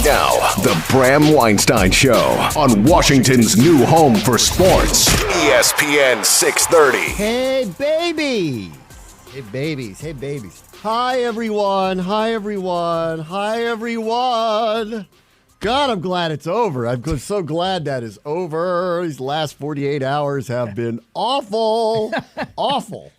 Now, the Bram Weinstein Show on Washington's new home for sports, ESPN 630. Hey, baby. Hey, babies. Hey, babies. Hi, everyone. Hi, everyone. Hi, everyone. God, I'm glad it's over. I'm so glad that is over. These last 48 hours have been awful. Awful.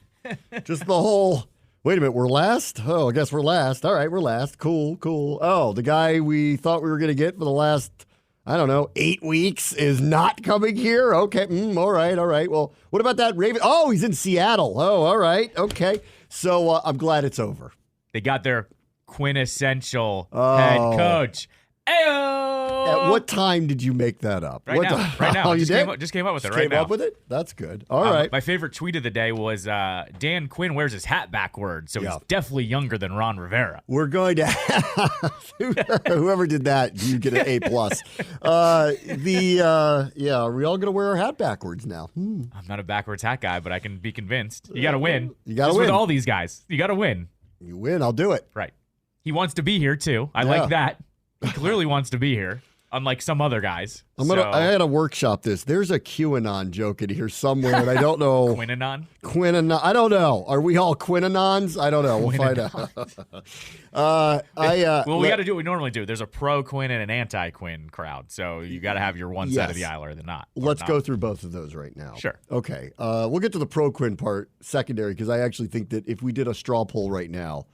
Just the whole... Wait a minute, we're last? Oh, I guess we're last. All right, we're last. Cool. Oh, the guy we thought we were going to get for the last, 8 weeks is not coming here? Okay, all right. Well, what about that Raven? Oh, he's in Seattle. Oh, all right, okay. So I'm glad it's over. They got their quintessential head coach. Ayo! At what time did you make that up? Right now. Oh, you just came up with it right now. Came up with it? That's good. All right. My favorite tweet of the day was Dan Quinn wears his hat backwards, so he's definitely younger than Ron Rivera. We're going to whoever did that, you get an A+. Are we all going to wear our hat backwards now? I'm not a backwards hat guy, but I can be convinced. You got to win. You got to win. With all these guys, you got to win. You win, I'll do it. Right. He wants to be here, too. I like that. He clearly wants to be here, unlike some other guys. I had to workshop this. There's a QAnon joke in here somewhere, and I don't know. Quinanon? I don't know. Are we all Quinanons? I don't know. We'll find out. We got to do what we normally do. There's a pro-Quinn and an anti-Quinn crowd, so you got to have your one side of the aisle or not. Let's go through both of those right now. Sure. Okay. We'll get to the pro-Quinn part secondary, because I actually think that if we did a straw poll right now,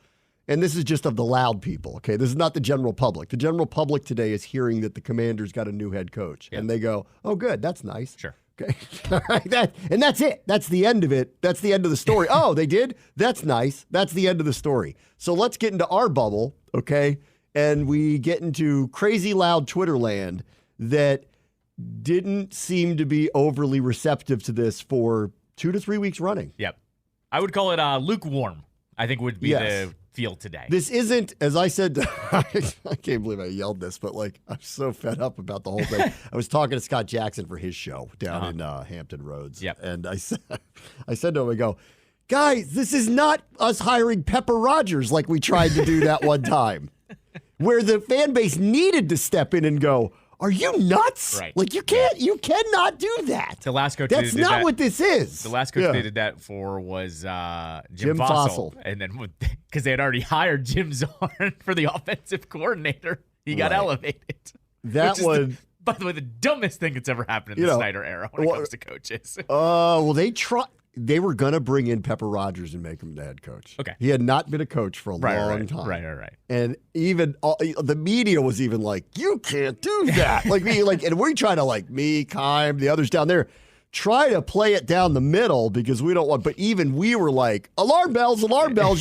and this is just of the loud people, okay? This is not the general public. The general public today is hearing that the Commanders got a new head coach. Yep. And they go, oh, good, that's nice. Sure. Okay. All right. And that's it. That's the end of it. That's the end of the story. Oh, they did? That's nice. That's the end of the story. So let's get into our bubble, okay? And we get into crazy loud Twitter land that didn't seem to be overly receptive to this for 2 to 3 weeks running. Yep. I would call it lukewarm, I think would be the feel today. This isn't, as I said, I can't believe I yelled this, but I'm so fed up about the whole thing. I was talking to Scott Jackson for his show down in Hampton Roads. Yep. And I said to him, I go, guys, this is not us hiring Pepper Rogers like we tried to do that one time, where the fan base needed to step in and go, are you nuts? Right. You cannot do that. The last coach That's not what this is. The last coach they did that for was Jim Fossil. And then because they had already hired Jim Zorn for the offensive coordinator, he got elevated. That one, by the way, the dumbest thing that's ever happened in the Snyder era when it comes to coaches. They were going to bring in Pepper Rogers and make him the head coach. Okay. He had not been a coach for a long time. Right. And even the media was even like, you can't do that. And we try to, me, Keim, the others down there, try to play it down the middle because we don't want, but even we were like, alarm bells,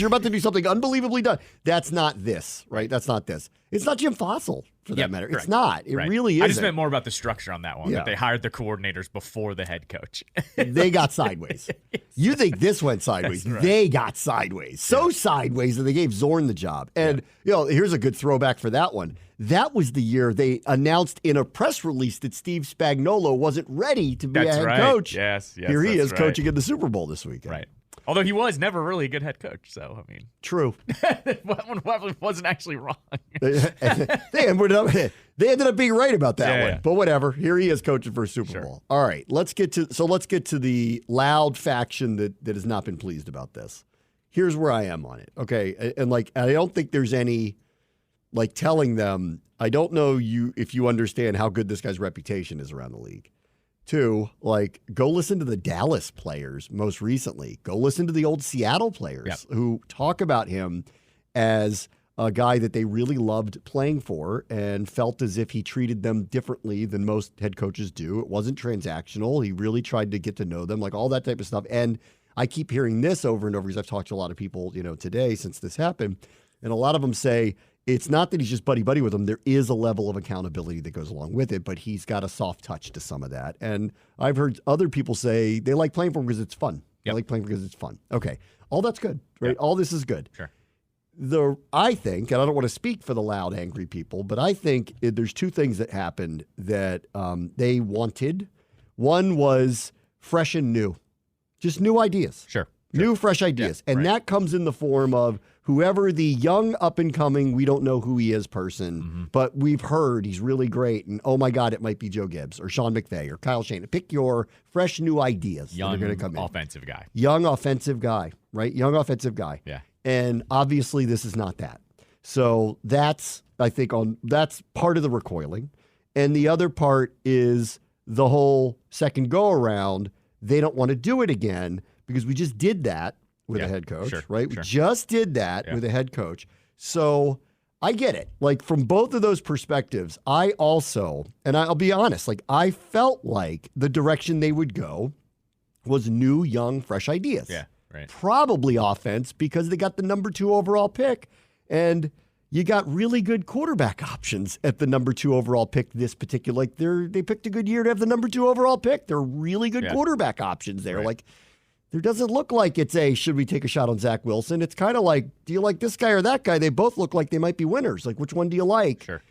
you're about to do something unbelievably done. That's not this, right? That's not this. It's not Jim Fossil, for that matter. It's not. It really isn't. I just meant more about the structure on that one, that they hired the coordinators before the head coach. They got sideways. You think this went sideways. Right. They got sideways. So sideways that they gave Zorn the job. And, here's a good throwback for that one. That was the year they announced in a press release that Steve Spagnuolo wasn't ready to be a head coach. Yes, Here he is coaching in the Super Bowl this weekend. Right. Although he was never really a good head coach, so, True. that one wasn't actually wrong. They ended up being right about that one. Yeah. But whatever. Here he is coaching for a Super Bowl. All right. Let's get to the loud faction that has not been pleased about this. Here's where I am on it. Okay. And I don't think there's any telling them, I don't know if you understand how good this guy's reputation is around the league. 2, go listen to the Dallas players most recently. Go listen to the old Seattle players who talk about him as a guy that they really loved playing for and felt as if he treated them differently than most head coaches do. It wasn't transactional. He really tried to get to know them, all that type of stuff. And I keep hearing this over and over because I've talked to a lot of people, today since this happened. And a lot of them say, it's not that he's just buddy-buddy with them. There is a level of accountability that goes along with it, but he's got a soft touch to some of that. And I've heard other people say they like playing for him because it's fun. They like playing because it's fun. Okay. All that's good, right? Yep. All this is good. Sure. I think, and I don't want to speak for the loud, angry people, but I think there's 2 things that happened that they wanted. One was fresh and new. Just new ideas. Sure. New, fresh ideas. And that comes in the form of whoever the young, up-and-coming, we don't know who he is person, but we've heard he's really great, and oh my God, it might be Joe Gibbs or Sean McVay or Kyle Shanahan. Pick your fresh new ideas that are going to come in. Offensive guy. Young offensive guy, right? Young offensive guy. Yeah. And obviously this is not that. So that's, I think, that's part of the recoiling. And the other part is the whole second go-around, they don't want to do it again because we just did that with a head coach, right? We just did that with a head coach. So I get it. Like, from both of those perspectives, I also, and I'll be honest, like, I felt like the direction they would go was new, young, fresh ideas. Yeah, right. Probably offense because they got the number 2 overall pick, and you got really good quarterback options at the number 2 overall pick this particular. Like, they picked a good year to have the number 2 overall pick. They're really good quarterback options there. Right. Like, there doesn't look like it's should we take a shot on Zach Wilson? It's kind of like, do you like this guy or that guy? They both look like they might be winners. Like, which one do you like? Sure.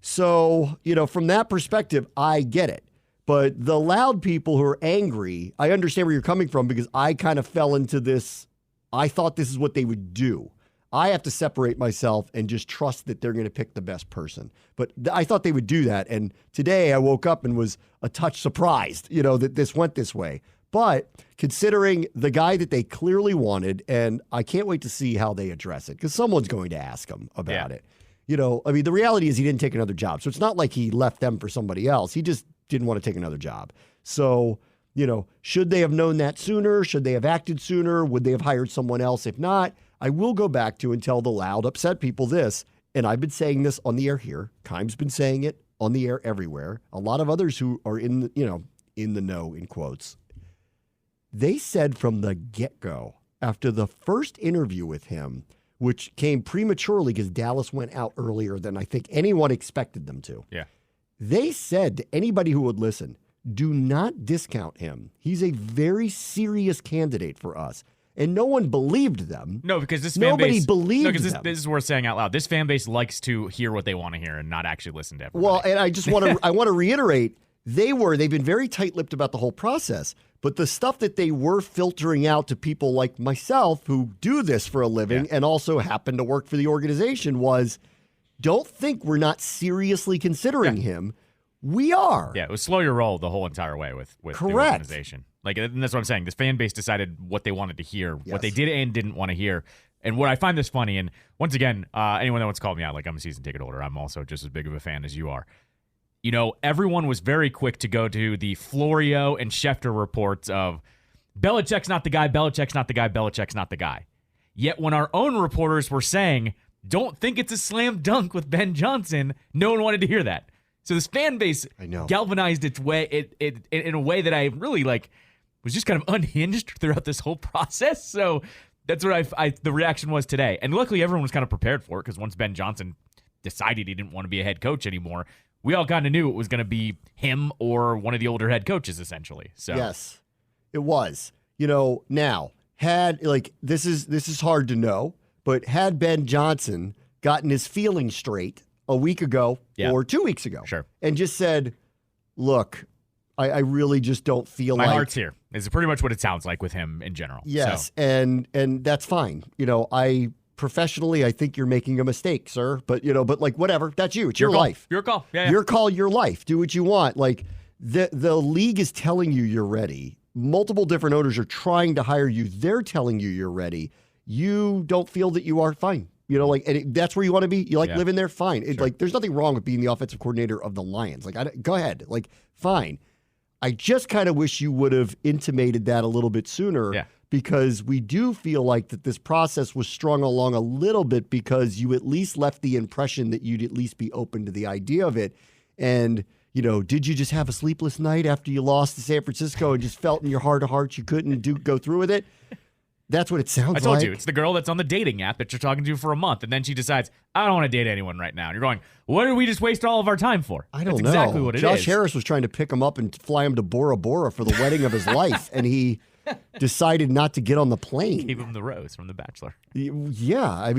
So, from that perspective, I get it. But the loud people who are angry, I understand where you're coming from because I kind of fell into this. I thought this is what they would do. I have to separate myself and just trust that they're going to pick the best person. But I thought they would do that. And today I woke up and was a touch surprised, that this went this way. But considering the guy that they clearly wanted, and I can't wait to see how they address it because someone's going to ask him about it. The reality is he didn't take another job. So it's not like he left them for somebody else. He just didn't want to take another job. So, should they have known that sooner? Should they have acted sooner? Would they have hired someone else? If not, I will go back to and tell the loud, upset people this, and I've been saying this on the air here. Keim's been saying it on the air everywhere. A lot of others who are in the know, in quotes. They said from the get-go, after the first interview with him, which came prematurely because Dallas went out earlier than I think anyone expected them to. Yeah. They said to anybody who would listen, do not discount him. He's a very serious candidate for us. And no one believed them. No, because this Nobody fan base, believed no, because them. this is worth saying out loud. This fan base likes to hear what they want to hear and not actually listen to everybody. Well, and I just want to reiterate, they've been very tight-lipped about the whole process. But the stuff that they were filtering out to people like myself who do this for a living and also happen to work for the organization was, don't think we're not seriously considering him. We are. Yeah, it was slow your roll the whole entire way with the organization. Like, and that's what I'm saying. This fan base decided what they wanted to hear, what they did and didn't want to hear. And what I find this funny, and once again, anyone that wants to call me out, like, I'm a season ticket holder. I'm also just as big of a fan as you are. Everyone was very quick to go to the Florio and Schefter reports of Belichick's not the guy, Belichick's not the guy, Belichick's not the guy. Yet when our own reporters were saying, don't think it's a slam dunk with Ben Johnson, no one wanted to hear that. So this fan base galvanized its way in a way that I really was just kind of unhinged throughout this whole process. So that's what the reaction was today. And luckily everyone was kind of prepared for it because once Ben Johnson decided he didn't want to be a head coach anymore, we all kind of knew it was going to be him or one of the older head coaches, essentially. So yes, it was. Now this is hard to know, but had Ben Johnson gotten his feelings straight a week ago or 2 weeks ago, and just said, "Look, I really just don't feel my heart's here," is pretty much what it sounds like with him in general. Yes, so. and that's fine. Professionally, I think you're making a mistake, sir. But whatever. That's you. It's your life. Your call. Yeah. Your call, your life. Do what you want. Like, the league is telling you you're ready. Multiple different owners are trying to hire you. They're telling you you're ready. You don't feel that you are fine. That's where you want to be. You living there? Fine. There's nothing wrong with being the offensive coordinator of the Lions. Go ahead. Fine. I just kind of wish you would have intimated that a little bit sooner. Yeah. Because we do feel like that this process was strung along a little bit because you at least left the impression that you'd at least be open to the idea of it. And, did you just have a sleepless night after you lost to San Francisco and just felt in your heart of hearts you couldn't go through with it? That's what it sounds like. I told you, it's the girl that's on the dating app that you're talking to for a month, and then she decides, I don't want to date anyone right now. And you're going, what did we just waste all of our time for? I don't know. That's exactly what it is. Josh Harris was trying to pick him up and fly him to Bora Bora for the wedding of his life, and he decided not to get on the plane. Gave him the rose from The Bachelor. Yeah,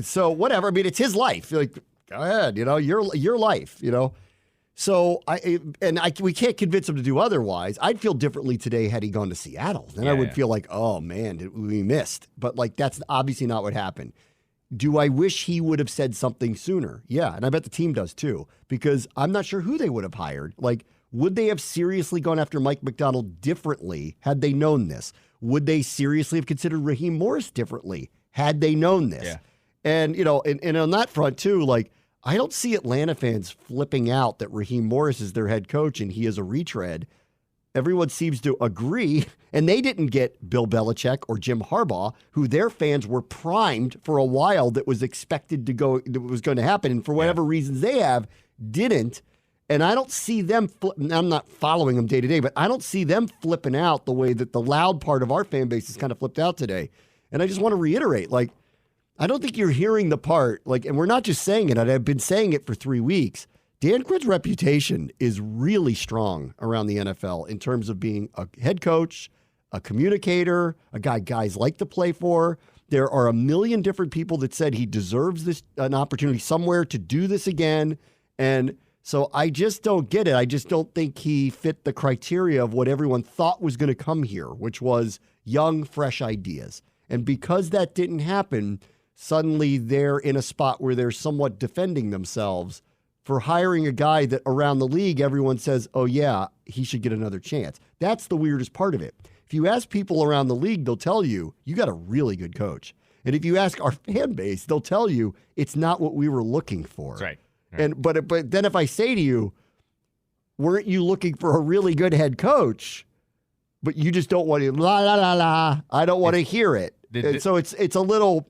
so whatever. It's his life. Go ahead, your life, So we can't convince him to do otherwise. I'd feel differently today had he gone to Seattle. Then I would feel like, oh man, we missed. But like that's obviously not what happened. Do I wish he would have said something sooner? Yeah, and I bet the team does too, because I'm not sure who they would have hired. Like, would they have seriously gone after Mike Macdonald differently had they known this? Would they seriously have considered Raheem Morris differently had they known this? Yeah. And, and on that front too, like, I don't see Atlanta fans flipping out that Raheem Morris is their head coach and he is a retread. Everyone seems to agree, and they didn't get Bill Belichick or Jim Harbaugh, who their fans were primed for a while that was expected to go, that was going to happen, and for whatever reasons they have, didn't. And I don't see them, I'm not following them day to day, but I don't see them flipping out the way that the loud part of our fan base is kind of flipped out today. And I just want to reiterate, like, I don't think you're hearing the part, like, and we're not just saying it, I've been saying it for 3 weeks. Dan Quinn's reputation is really strong around the NFL in terms of being a head coach, a communicator, a guy guys like to play for. There are a million different people that said he deserves an opportunity somewhere to do this again. And so I just don't get it. I just don't think he fit the criteria of what everyone thought was going to come here, which was young, fresh ideas. And because that didn't happen, suddenly they're in a spot where they're somewhat defending themselves for hiring a guy that around the league, everyone says, oh yeah, he should get another chance. That's the weirdest part of it. If you ask people around the league, they'll tell you, you got a really good coach. And if you ask our fan base, they'll tell you it's not what we were looking for. That's right. And but then if I say to you, weren't you looking for a really good head coach, but you just don't want to, la, la, la, la, I don't want to hear it. And so it's a little,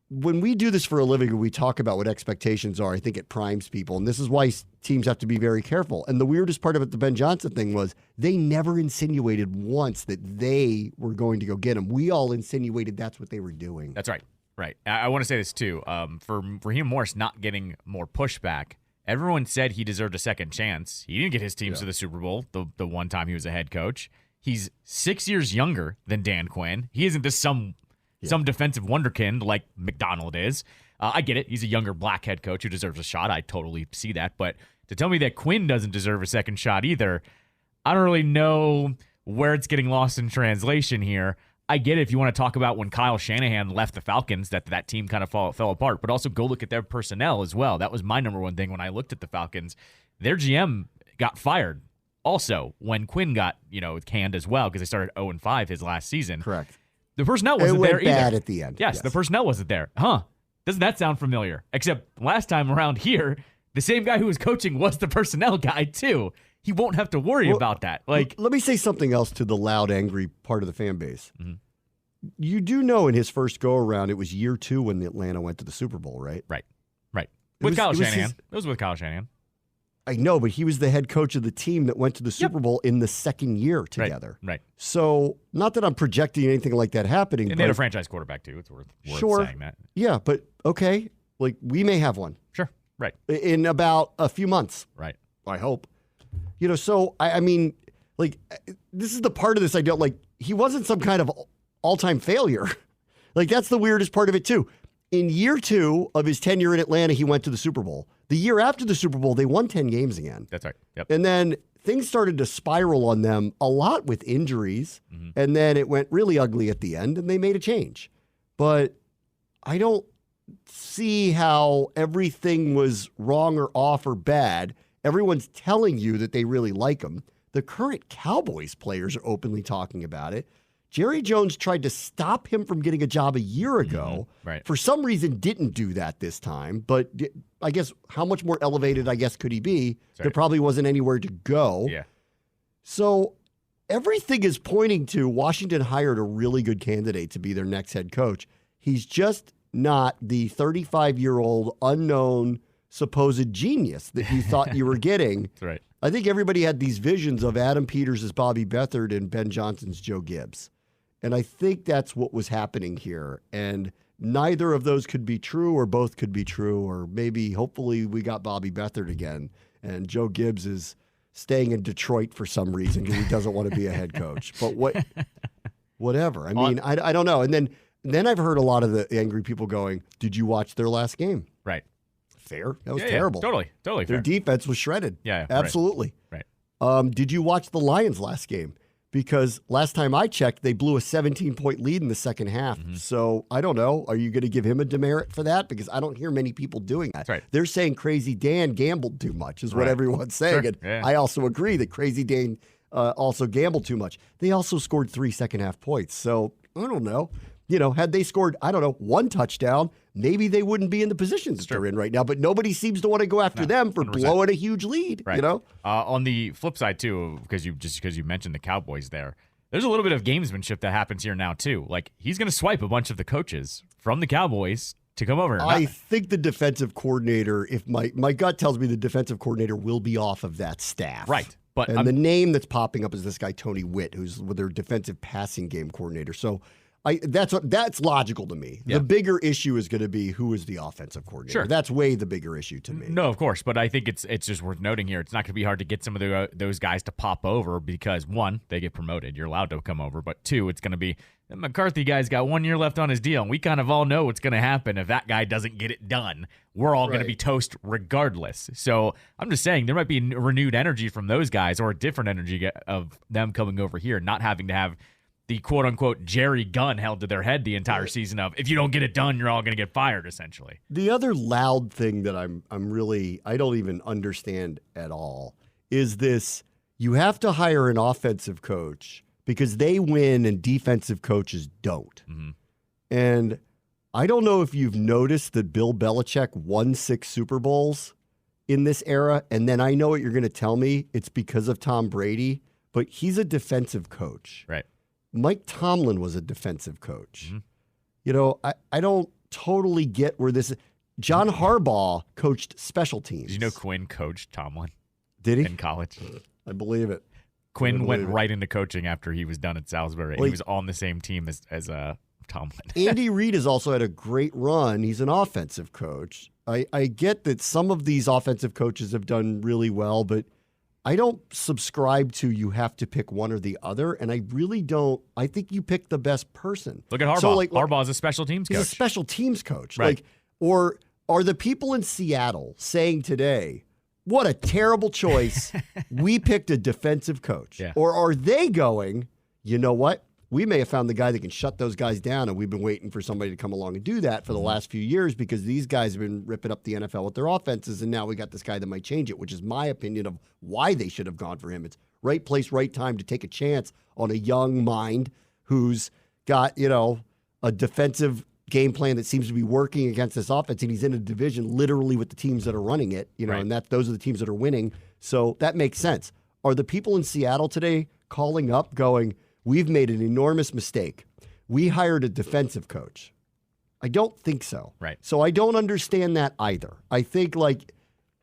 when we do this for a living and we talk about what expectations are, I think it primes people. And this is why teams have to be very careful. And the weirdest part about the Ben Johnson thing was they never insinuated once that they were going to go get him. We all insinuated that's what they were doing. That's right. Right. I want to say this too. For Raheem Morris not getting more pushback, everyone said he deserved a second chance. He didn't get his teams to the Super Bowl the one time he was a head coach. He's 6 years younger than Dan Quinn. He isn't this some defensive wonderkind like McDonald is. I get it. He's a younger black head coach who deserves a shot. I totally see that. But to tell me that Quinn doesn't deserve a second shot either, I don't really know where it's getting lost in translation here. I get it if you want to talk about when Kyle Shanahan left the Falcons, that team kind of fell apart. But also go look at their personnel as well. That was my number one thing when I looked at the Falcons. Their GM got fired also when Quinn got canned as well because they started 0-5 his last season. Correct. The personnel wasn't there either. Bad at the end. Yes, the personnel wasn't there. Huh. Doesn't that sound familiar? Except last time around here, the same guy who was coaching was the personnel guy too. He won't have to worry about that. Like, let me say something else to the loud, angry part of the fan base. Mm-hmm. You do know in his first go-around, it was year 2 when Atlanta went to the Super Bowl, right? Right. With Kyle Shanahan. It was with Kyle Shanahan. I know, but he was the head coach of the team that went to the Super Bowl in the second year together. Right. So, not that I'm projecting anything like that happening. And they had a franchise quarterback, too. It's worth saying that. Yeah, but okay. Like, we may have one. Sure. Right. In about a few months. Right. I hope. So, I mean, like, this is the part of this I don't like. He wasn't some kind of all-time failure. Like, that's the weirdest part of it, too. In year 2 of his tenure in Atlanta, he went to the Super Bowl. The year after the Super Bowl, they won 10 games again. That's right. Yep. And then things started to spiral on them a lot with injuries. Mm-hmm. And then it went really ugly at the end, and they made a change. But I don't see how everything was wrong or off or bad. Everyone's telling you that they really like him. The current Cowboys players are openly talking about it. Jerry Jones tried to stop him from getting a job a year ago. Mm-hmm. Right. For some reason, didn't do that this time. But I guess how much more elevated, could he be? There probably wasn't anywhere to go. Yeah. So everything is pointing to Washington hired a really good candidate to be their next head coach. He's just not the 35-year-old unknown supposed genius that you thought you were getting. That's right. I think everybody had these visions of Adam Peters as Bobby Beathard and Ben Johnson's Joe Gibbs. And I think that's what was happening here. And neither of those could be true, or both could be true, or maybe, hopefully, we got Bobby Beathard again. And Joe Gibbs is staying in Detroit for some reason because he doesn't want to be a head coach. But whatever. I mean, I don't know. And then I've heard a lot of the angry people going, did you watch their last game? Right. fair. That was terrible. Totally Their fair. defense was shredded. Yeah, absolutely. Right. Did you watch the Lions last game? Because last time I checked, they blew a 17-point lead in the second half. Mm-hmm. So I don't know. Are you going to give him a demerit for that? Because I don't hear many people doing that. That's right. They're saying Crazy Dan gambled too much is what everyone's saying. Sure. And I also agree that Crazy Dan also gambled too much. They also scored 3 second-half points. So I don't know. Had they scored, I don't know, 1 touchdown, maybe they wouldn't be in the positions that they're in right now. But nobody seems to want to go after them for 100%. Blowing a huge lead. Right. On the flip side too, because you mentioned the Cowboys there's a little bit of gamesmanship that happens here now too. Like he's going to swipe a bunch of the coaches from the Cowboys to come over. I think the defensive coordinator, if my gut tells me the defensive coordinator will be off of that staff. Right. But the name that's popping up is this guy Tony Witt, who's their defensive passing game coordinator. So that's logical to me. Yeah. The bigger issue is going to be who is the offensive coordinator. Sure. That's way the bigger issue to me. No, of course, but I think it's just worth noting here. It's not going to be hard to get some of those guys to pop over because, 1, they get promoted. You're allowed to come over. But 2, it's going to be the McCarthy guy's got 1 year left on his deal, and we kind of all know what's going to happen if that guy doesn't get it done. We're all going to be toast regardless. So I'm just saying there might be renewed energy from those guys or a different energy of them coming over here, not having to have the quote-unquote Jerry gun held to their head the entire season of, if you don't get it done, you're all going to get fired, essentially. The other loud thing that I don't even understand at all is this: you have to hire an offensive coach because they win and defensive coaches don't. Mm-hmm. And I don't know if you've noticed that Bill Belichick won 6 Super Bowls in this era, and then I know what you're going to tell me. It's because of Tom Brady, but he's a defensive coach. Right. Mike Tomlin was a defensive coach. Mm-hmm. I don't totally get where this is. John Harbaugh coached special teams. Did you know Quinn coached Tomlin? Did he? In college. I believe it. Quinn went right into coaching after he was done at Salisbury. He was on the same team as Tomlin. Andy Reid has also had a great run. He's an offensive coach. I get that some of these offensive coaches have done really well, but I don't subscribe to you have to pick one or the other, and I really don't. I think you pick the best person. Look at Harbaugh. So Harbaugh's a special teams coach. He's a special teams coach. Right. Or are the people in Seattle saying today, what a terrible choice, we picked a defensive coach? Yeah. Or are they going, you know what? We may have found the guy that can shut those guys down, and we've been waiting for somebody to come along and do that for the last few years because these guys have been ripping up the NFL with their offenses, and now we got this guy that might change it, which is my opinion of why they should have gone for him. It's right place, right time to take a chance on a young mind who's got, a defensive game plan that seems to be working against this offense, and he's in a division literally with the teams that are running it, right. And those are the teams that are winning. So that makes sense. Are the people in Seattle today calling up going, we've made an enormous mistake. We hired a defensive coach? I don't think so. Right. So I don't understand that either. I think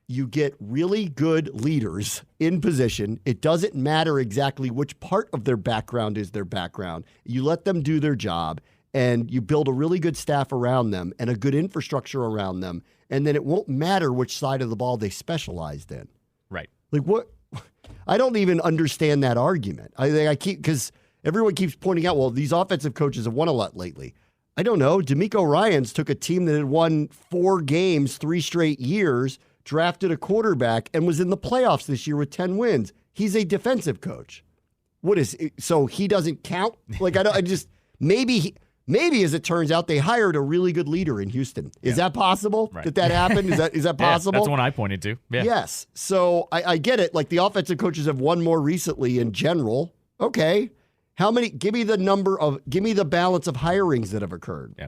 you get really good leaders in position. It doesn't matter exactly which part of their background is their background. You let them do their job and you build a really good staff around them and a good infrastructure around them. And then it won't matter which side of the ball they specialized in. Right. What? I don't even understand that argument. Because everyone keeps pointing out, well, these offensive coaches have won a lot lately. I don't know. DeMeco Ryans took a team that had won 4 games, 3 straight years, drafted a quarterback, and was in the playoffs this year with 10 wins. He's a defensive coach. So he doesn't count? Maybe as it turns out, they hired a really good leader in Houston. Is that possible? Right. That happened? Is that possible? That's the one I pointed to. Yeah. Yes. So I get it. The offensive coaches have won more recently in general. Okay. How many? Give me the balance of hirings that have occurred. Yeah.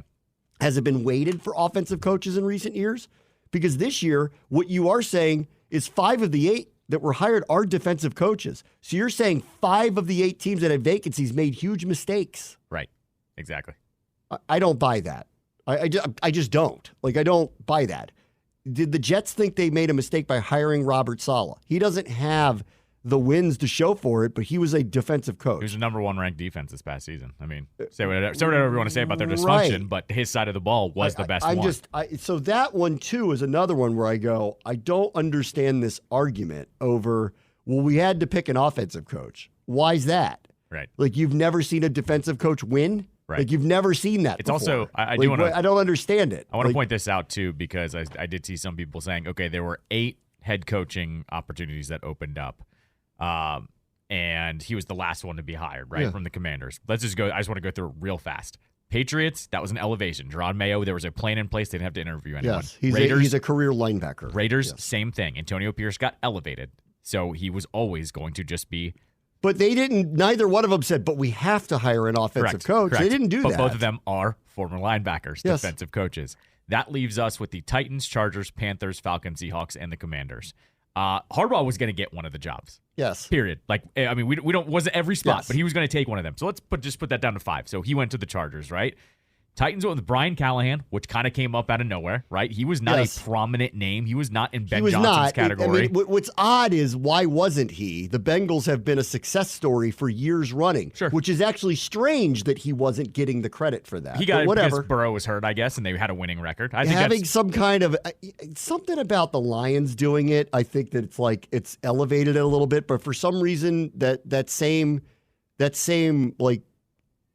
Has it been weighted for offensive coaches in recent years? Because this year, what you are saying is 5 of the 8 that were hired are defensive coaches. So you're saying 5 of the 8 teams that had vacancies made huge mistakes. Right. Exactly. I don't buy that. I just don't. I don't buy that. Did the Jets think they made a mistake by hiring Robert Saleh? He doesn't have the wins to show for it, but he was a defensive coach. He was the number 1 ranked defense this past season. I mean, say whatever you want to say about their dysfunction, but his side of the ball was the best one. So that one, too, is another one where I go, I don't understand this argument over, well, we had to pick an offensive coach. Why's that? Right. You've never seen a defensive coach win? Right. Like, you've never seen that It's before. also, I don't understand it. I want to point this out, too, because I did see some people saying, okay, there were 8 head coaching opportunities that opened up. And he was the last one to be hired, right, from the Commanders. Let's just go. I just want to go through it real fast. Patriots, that was an elevation. Jerron Mayo, there was a plan in place. They didn't have to interview anyone. Yes, he's a career linebacker. Raiders, same thing. Antonio Pierce got elevated. So he was always going to just be. But they didn't, neither one of them said, but we have to hire an offensive coach. Correct. They didn't do that. But both of them are former linebackers, defensive coaches. That leaves us with the Titans, Chargers, Panthers, Falcons, Seahawks, and the Commanders. Harbaugh was going to get one of the jobs. Yes. Period. Like, I mean, we don't wasn't every spot, Yes. but he was going to take one of them. So let's just put that down to 5. So he went to the Chargers, right? Titans went with Brian Callahan, which kind of came up out of nowhere, right? He was not a prominent name. He was not in Ben Johnson's category. I mean, what's odd is, why wasn't he? The Bengals have been a success story for years running, which is actually strange that he wasn't getting the credit for that. He got it because Burrow was hurt, I guess, and they had a winning record. I think having some kind of something about the Lions doing it, I think that it's elevated it a little bit, but for some reason that same like,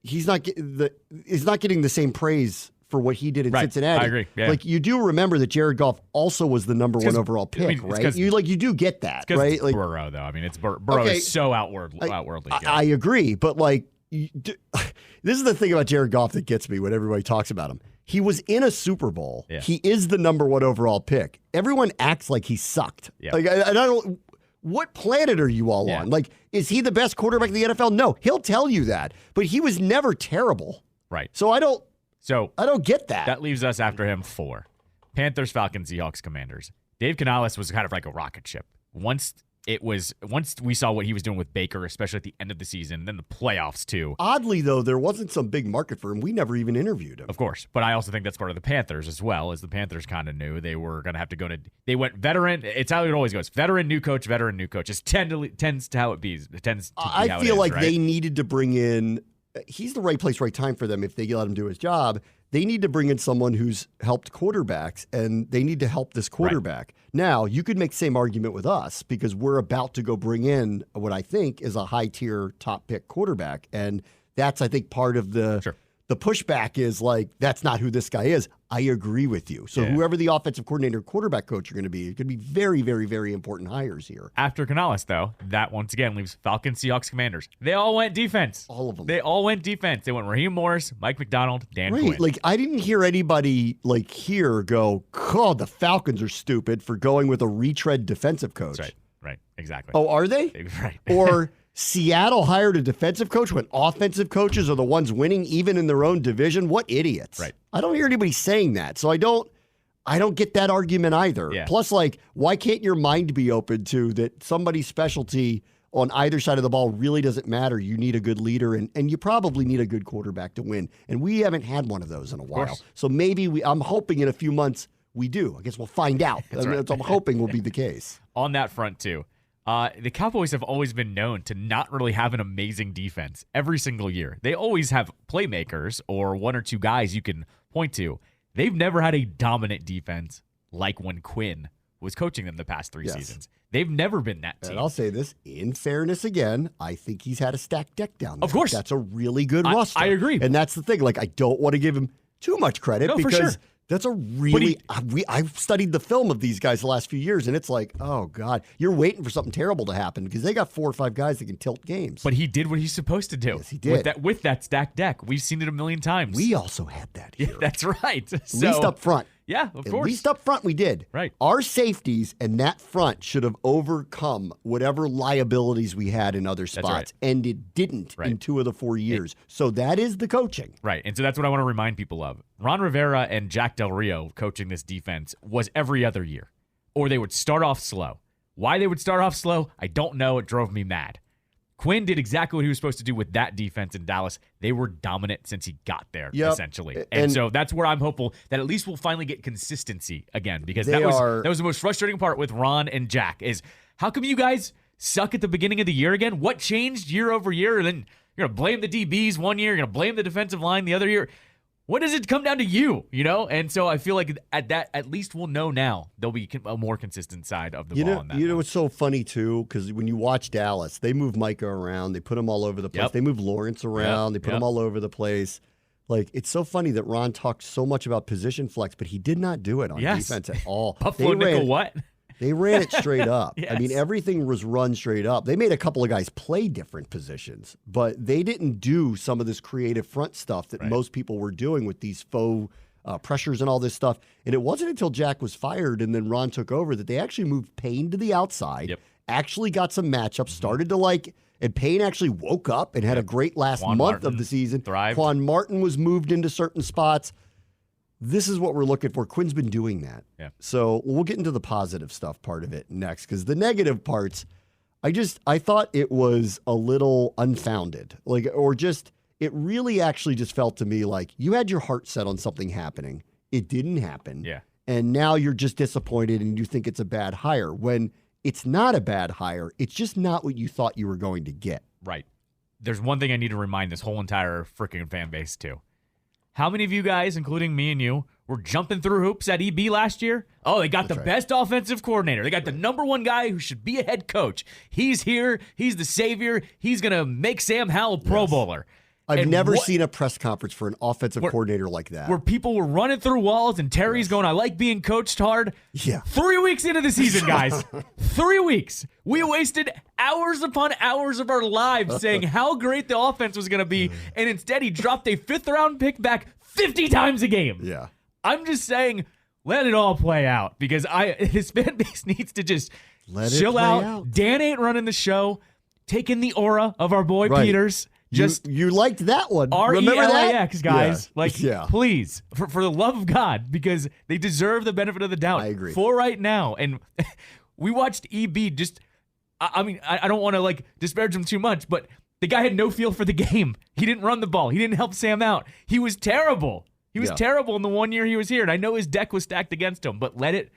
he's not getting the same praise for what he did in Cincinnati. I agree. Yeah. Like, you do remember that Jared Goff also was the number 1 overall pick, right? You do get that, right? It's Burrow, though. I mean, it's Burrow is so outwardly good. I agree, but like, this is the thing about Jared Goff that gets me when everybody talks about him. He was in a Super Bowl. Yeah. He is the number 1 overall pick. Everyone acts like he sucked. Yeah. Like, I don't. What planet are you all on? Like, is he the best quarterback in the NFL? No, he'll tell you that, but he was never terrible. Right. So I don't get that. That leaves us after him 4. Panthers, Falcons, Seahawks, Commanders. Dave Canales was kind of like a rocket ship. Once we saw what he was doing with Baker, especially at the end of the season, then the playoffs too. Oddly, though, there wasn't some big market for him. We never even interviewed him. Of course. But I also think that's part of the Panthers as well, as the Panthers kind of knew they were going to have to go to – they went veteran. It's how it always goes. Veteran, new coach, veteran, new coach. It tends to how it be. It tends to be how I feel like right? they needed to bring in – he's the right place, right time for them if they let him do his job. They need to bring in someone who's helped quarterbacks, and they need to help this quarterback. Right. Now, you could make the same argument with us because we're about to go bring in what I think is a high-tier, top-pick quarterback, and that's, I think, part of the pushback is like, that's not who this guy is. I agree with you. So whoever the offensive coordinator, quarterback coach are going to be, it could be very, very, very important hires here. After Canales, though, that once again leaves Falcons, Seahawks, Commanders. They all went defense. All of them. They all went defense. They went Raheem Morris, Mike McDonald, Dan Quinn. Like, I didn't hear anybody like here go, "God, the Falcons are stupid for going with a retread defensive coach." That's right, exactly. Oh, are they? Right. Or Seattle hired a defensive coach when offensive coaches are the ones winning, even in their own division. What idiots! Right. I don't hear anybody saying that, so I don't get that argument either. Yeah. Plus, like, why can't your mind be open to that somebody's specialty on either side of the ball really doesn't matter? You need a good leader, and you probably need a good quarterback to win. And we haven't had one of those in a while. So maybe I'm hoping in a few months we do. I guess we'll find out. I'm hoping will be the case. On that front, too. The Cowboys have always been known to not really have an amazing defense every single year. They always have playmakers or 1 or 2 guys you can point to. They've never had a dominant defense like when Quinn was coaching them the past 3 seasons. They've never been that team. And I'll say this, in fairness again, I think he's had a stacked deck down there. Of course. That's a really good roster. I agree. And that's the thing. Like, I don't want to give him too much credit because that's a really I've studied the film of these guys the last few years, and it's like, oh, God, you're waiting for something terrible to happen because they got 4 or 5 guys that can tilt games. But he did what he's supposed to do. Yes, he did. With that stacked deck. We've seen it a million times. We also had that here. Yeah, that's right. At least up front. Yeah, of course. At least up front we did. Right. Our safeties and that front should have overcome whatever liabilities we had in other spots. Right. And it didn't in 2 of the 4 years. So that is the coaching. Right. And so that's what I want to remind people of. Ron Rivera and Jack Del Rio coaching this defense was every other year. Or they would start off slow. Why they would start off slow, I don't know. It drove me mad. Quinn did exactly what he was supposed to do with that defense in Dallas. They were dominant since he got there, essentially. And so that's where I'm hopeful that at least we'll finally get consistency again, because that was the most frustrating part with Ron and Jack is, how come you guys suck at the beginning of the year again? What changed year over year? And then you're going to blame the DBs one year, you're going to blame the defensive line the other year. When does it come down to you, And so I feel like at least we'll know now there'll be a more consistent side of the ball on that. You know what's so funny, too? Because when you watch Dallas, they move Micah around. They put him all over the place. They move Lawrence around. They put him all over the place. Like, it's so funny that Ron talked so much about position flex, but he did not do it on defense at all. Buffalo nickel what? They ran it straight up. Yes. I mean, everything was run straight up. They made a couple of guys play different positions, but they didn't do some of this creative front stuff that most people were doing with these faux pressures and all this stuff. And it wasn't until Jack was fired and then Ron took over that they actually moved Payne to the outside, actually got some matchups, started to and Payne actually woke up and had a great last month of the season. Thrived. Quan Martin was moved into certain spots. This is what we're looking for. Quinn's been doing that. Yeah. So we'll get into the positive stuff part of it next, because the negative parts, I thought it was a little unfounded. It really actually just felt to me like you had your heart set on something happening. It didn't happen. Yeah. And now you're just disappointed and you think it's a bad hire. When it's not a bad hire, it's just not what you thought you were going to get. Right. There's one thing I need to remind this whole entire freaking fan base too. How many of you guys, including me and you, were jumping through hoops at EB last year? Oh, they got the best offensive coordinator. They got the number one guy who should be a head coach. He's here. He's the savior. He's going to make Sam Howell a Pro Bowler. I've never seen a press conference for an offensive coordinator like that. Where people were running through walls and Terry's going, I like being coached hard. Yeah. 3 weeks into the season, guys. 3 weeks. We wasted hours upon hours of our lives saying how great the offense was going to be. And instead, he dropped a 5th-round pick back 50 times a game. Yeah. I'm just saying, let it all play out, because his fan base needs to just chill out. Dan ain't running the show. Take in the aura of our boy Peters. You liked that one. Remember that? guys. Please, for the love of God, because they deserve the benefit of the doubt. I agree. For right now. And we watched EB just, I don't want to disparage him too much, but the guy had no feel for the game. He didn't run the ball. He didn't help Sam out. He was terrible. He was terrible in the 1 year he was here. And I know his deck was stacked against him, but let it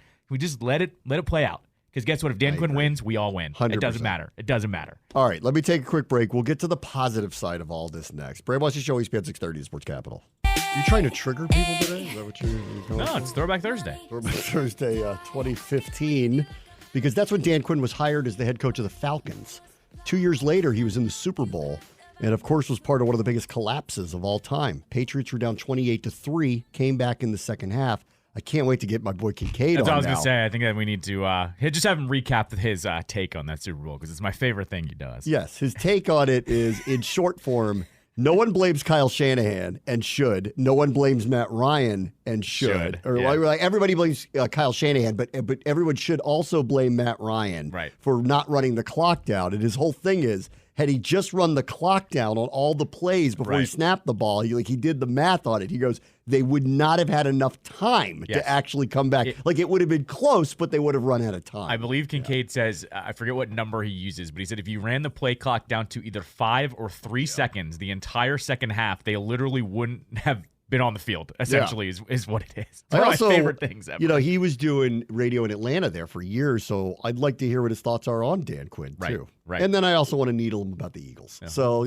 play out. Because guess what? If Dan Quinn wins, we all win. 100%. It doesn't matter. It doesn't matter. All right, let me take a quick break. We'll get to the positive side of all this next. Bram, watch the show, ESPN 630 Sports Capital. You trying to trigger people today? Is that what you're going No, for? it's Throwback Thursday. Throwback Thursday 2015, because that's when Dan Quinn was hired as the head coach of the Falcons. 2 years later, he was in the Super Bowl, and of course was part of one of the biggest collapses of all time. Patriots were down 28-3, came back in the second half. I can't wait to get my boy Kincaid That's on what I was now. going to say. I think that we need to just have him recap his take on that Super Bowl, because it's my favorite thing he does. Yes, his take on it is, in short form, no one blames Kyle Shanahan and should. No one blames Matt Ryan and should. Everybody blames Kyle Shanahan, but everyone should also blame Matt Ryan for not running the clock down. And his whole thing is, had he just run the clock down on all the plays before he snapped the ball, he did the math on it. He goes, they would not have had enough time to actually come back. It would have been close, but they would have run out of time. I believe Kincaid says, I forget what number he uses, but he said if you ran the play clock down to either 5 or 3 seconds, the entire second half, they literally wouldn't have been on the field, essentially, is what it is. It's one of my favorite things ever. He was doing radio in Atlanta there for years, so I'd like to hear what his thoughts are on Dan Quinn, too. Right. And then I also want to needle him about the Eagles. Yeah, so,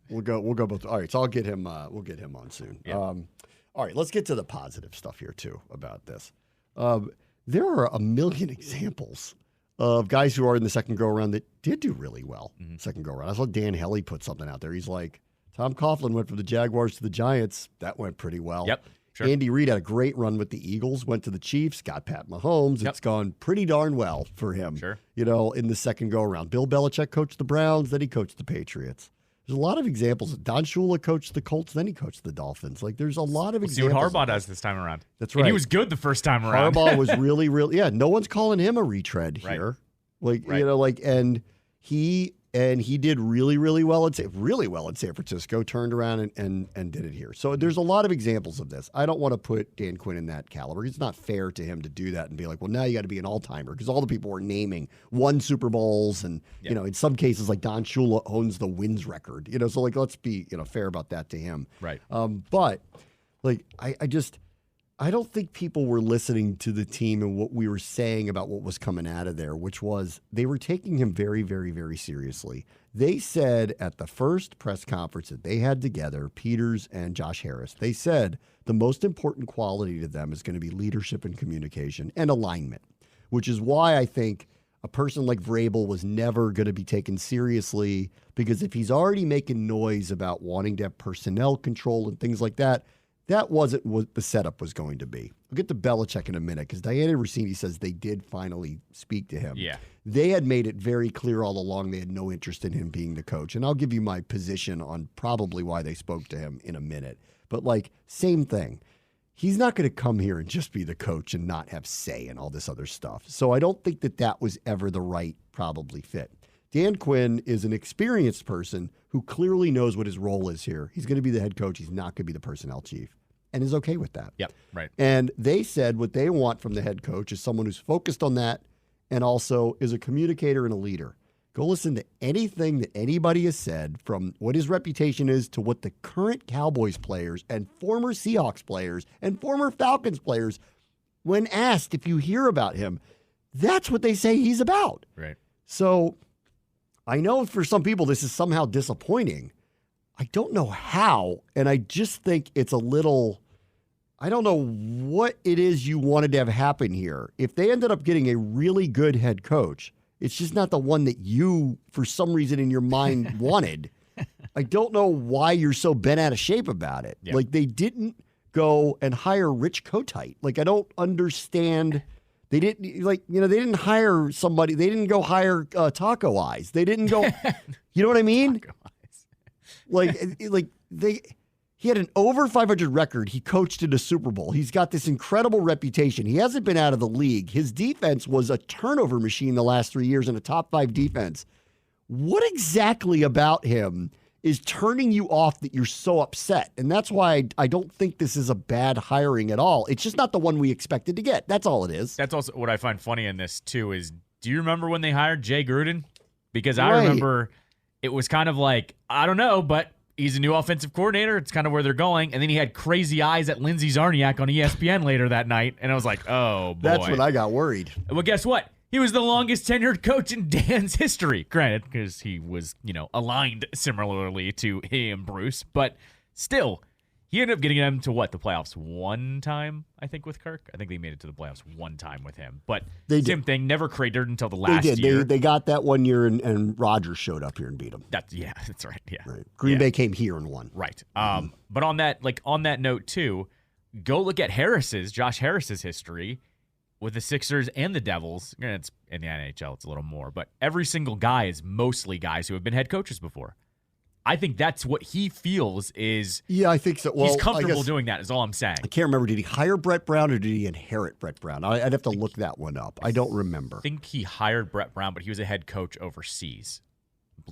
we'll go both. All right, so I'll get him, we'll get him on soon. Yeah. All right, let's get to the positive stuff here, too, about this. There are a million examples of guys who are in the second go-around that did do really well second go-around. I saw Dan Hellie put something out there. He's like, Tom Coughlin went from the Jaguars to the Giants. That went pretty well. Yep, sure. Andy Reid had a great run with the Eagles, went to the Chiefs, got Pat Mahomes. It's gone pretty darn well for him, in the second go-around. Bill Belichick coached the Browns, then he coached the Patriots. There's a lot of examples. Don Shula coached the Colts, then he coached the Dolphins. There's a lot of examples. See what Harbaugh does this time around. That's right. And he was good the first time around. Harbaugh was really, no one's calling him a retread here. And he did really, really well in San Francisco, turned around and did it here. So there's a lot of examples of this. I don't want to put Dan Quinn in that caliber. It's not fair to him to do that and be like, well, now you got to be an all-timer, because all the people were naming won Super Bowls and, in some cases, like Don Shula owns the wins record. So let's be, fair about that to him. Right. But I don't think people were listening to the team and what we were saying about what was coming out of there, which was they were taking him very, very, very seriously. They said at the first press conference that they had together, Peters and Josh Harris, they said the most important quality to them is going to be leadership and communication and alignment, which is why I think a person like Vrabel was never going to be taken seriously because if he's already making noise about wanting to have personnel control and things like that, that wasn't what the setup was going to be. We'll get to Belichick in a minute because Diana Rossini says they did finally speak to him. Yeah. They had made it very clear all along they had no interest in him being the coach. And I'll give you my position on probably why they spoke to him in a minute. But, like, same thing. He's not going to come here and just be the coach and not have say and all this other stuff. So I don't think that that was ever the right probably fit. Dan Quinn is an experienced person who clearly knows what his role is here. He's going to be the head coach. He's not going to be the personnel chief and is okay with that. Yep, right. And they said what they want from the head coach is someone who's focused on that and also is a communicator and a leader. Go listen to anything that anybody has said, from what his reputation is to what the current Cowboys players and former Seahawks players and former Falcons players, when asked if you hear about him, that's what they say he's about. Right. So I know for some people this is somehow disappointing. I don't know how, and I just think it's a little, I don't know what it is you wanted to have happen here. If they ended up getting a really good head coach, it's just not the one that you, for some reason in your mind, wanted. I don't know why you're so bent out of shape about it. Yep. Like, they didn't go and hire Rich Kotite. Like, I don't understand. They didn't, like, they didn't hire somebody. They didn't go hire Taco Eyes. They didn't go, you know what I mean? Taco Eyes. He had an over 500 record. He coached in a Super Bowl. He's got this incredible reputation. He hasn't been out of the league. His defense was a turnover machine the last 3 years and a top 5 defense. What exactly about him is turning you off that you're so upset? And that's why I don't think this is a bad hiring at all. It's just not the one we expected to get. That's all it is. That's also what I find funny in this, too, is do you remember when they hired Jay Gruden? Because I Right. remember it was kind of like, I don't know, but he's a new offensive coordinator. It's kind of where they're going. And then he had crazy eyes at Lindsey Zarniak on ESPN later that night. And I was like, oh, boy. That's when I got worried. Well, guess what? He was the longest tenured coach in Dan's history. Granted, because he was, aligned similarly to him, Bruce. But still, he ended up getting them to the playoffs one time, I think, with Kirk. I think they made it to the playoffs one time with him. But same thing, never cratered until the last year. They got that one year, and Rodgers showed up here and beat them. That's right. Yeah. Right. Green Bay came here and won. Right. But on that note too, go look at Josh Harris's history with the Sixers and the Devils. It's in the NHL, it's a little more, but every single guy is mostly guys who have been head coaches before. I think that's what he feels is. Yeah, I think so. Well, he's comfortable doing that, is all I'm saying. I can't remember. Did he hire Brett Brown or did he inherit Brett Brown? I'd have to look that one up. I don't remember. I think he hired Brett Brown, but he was a head coach overseas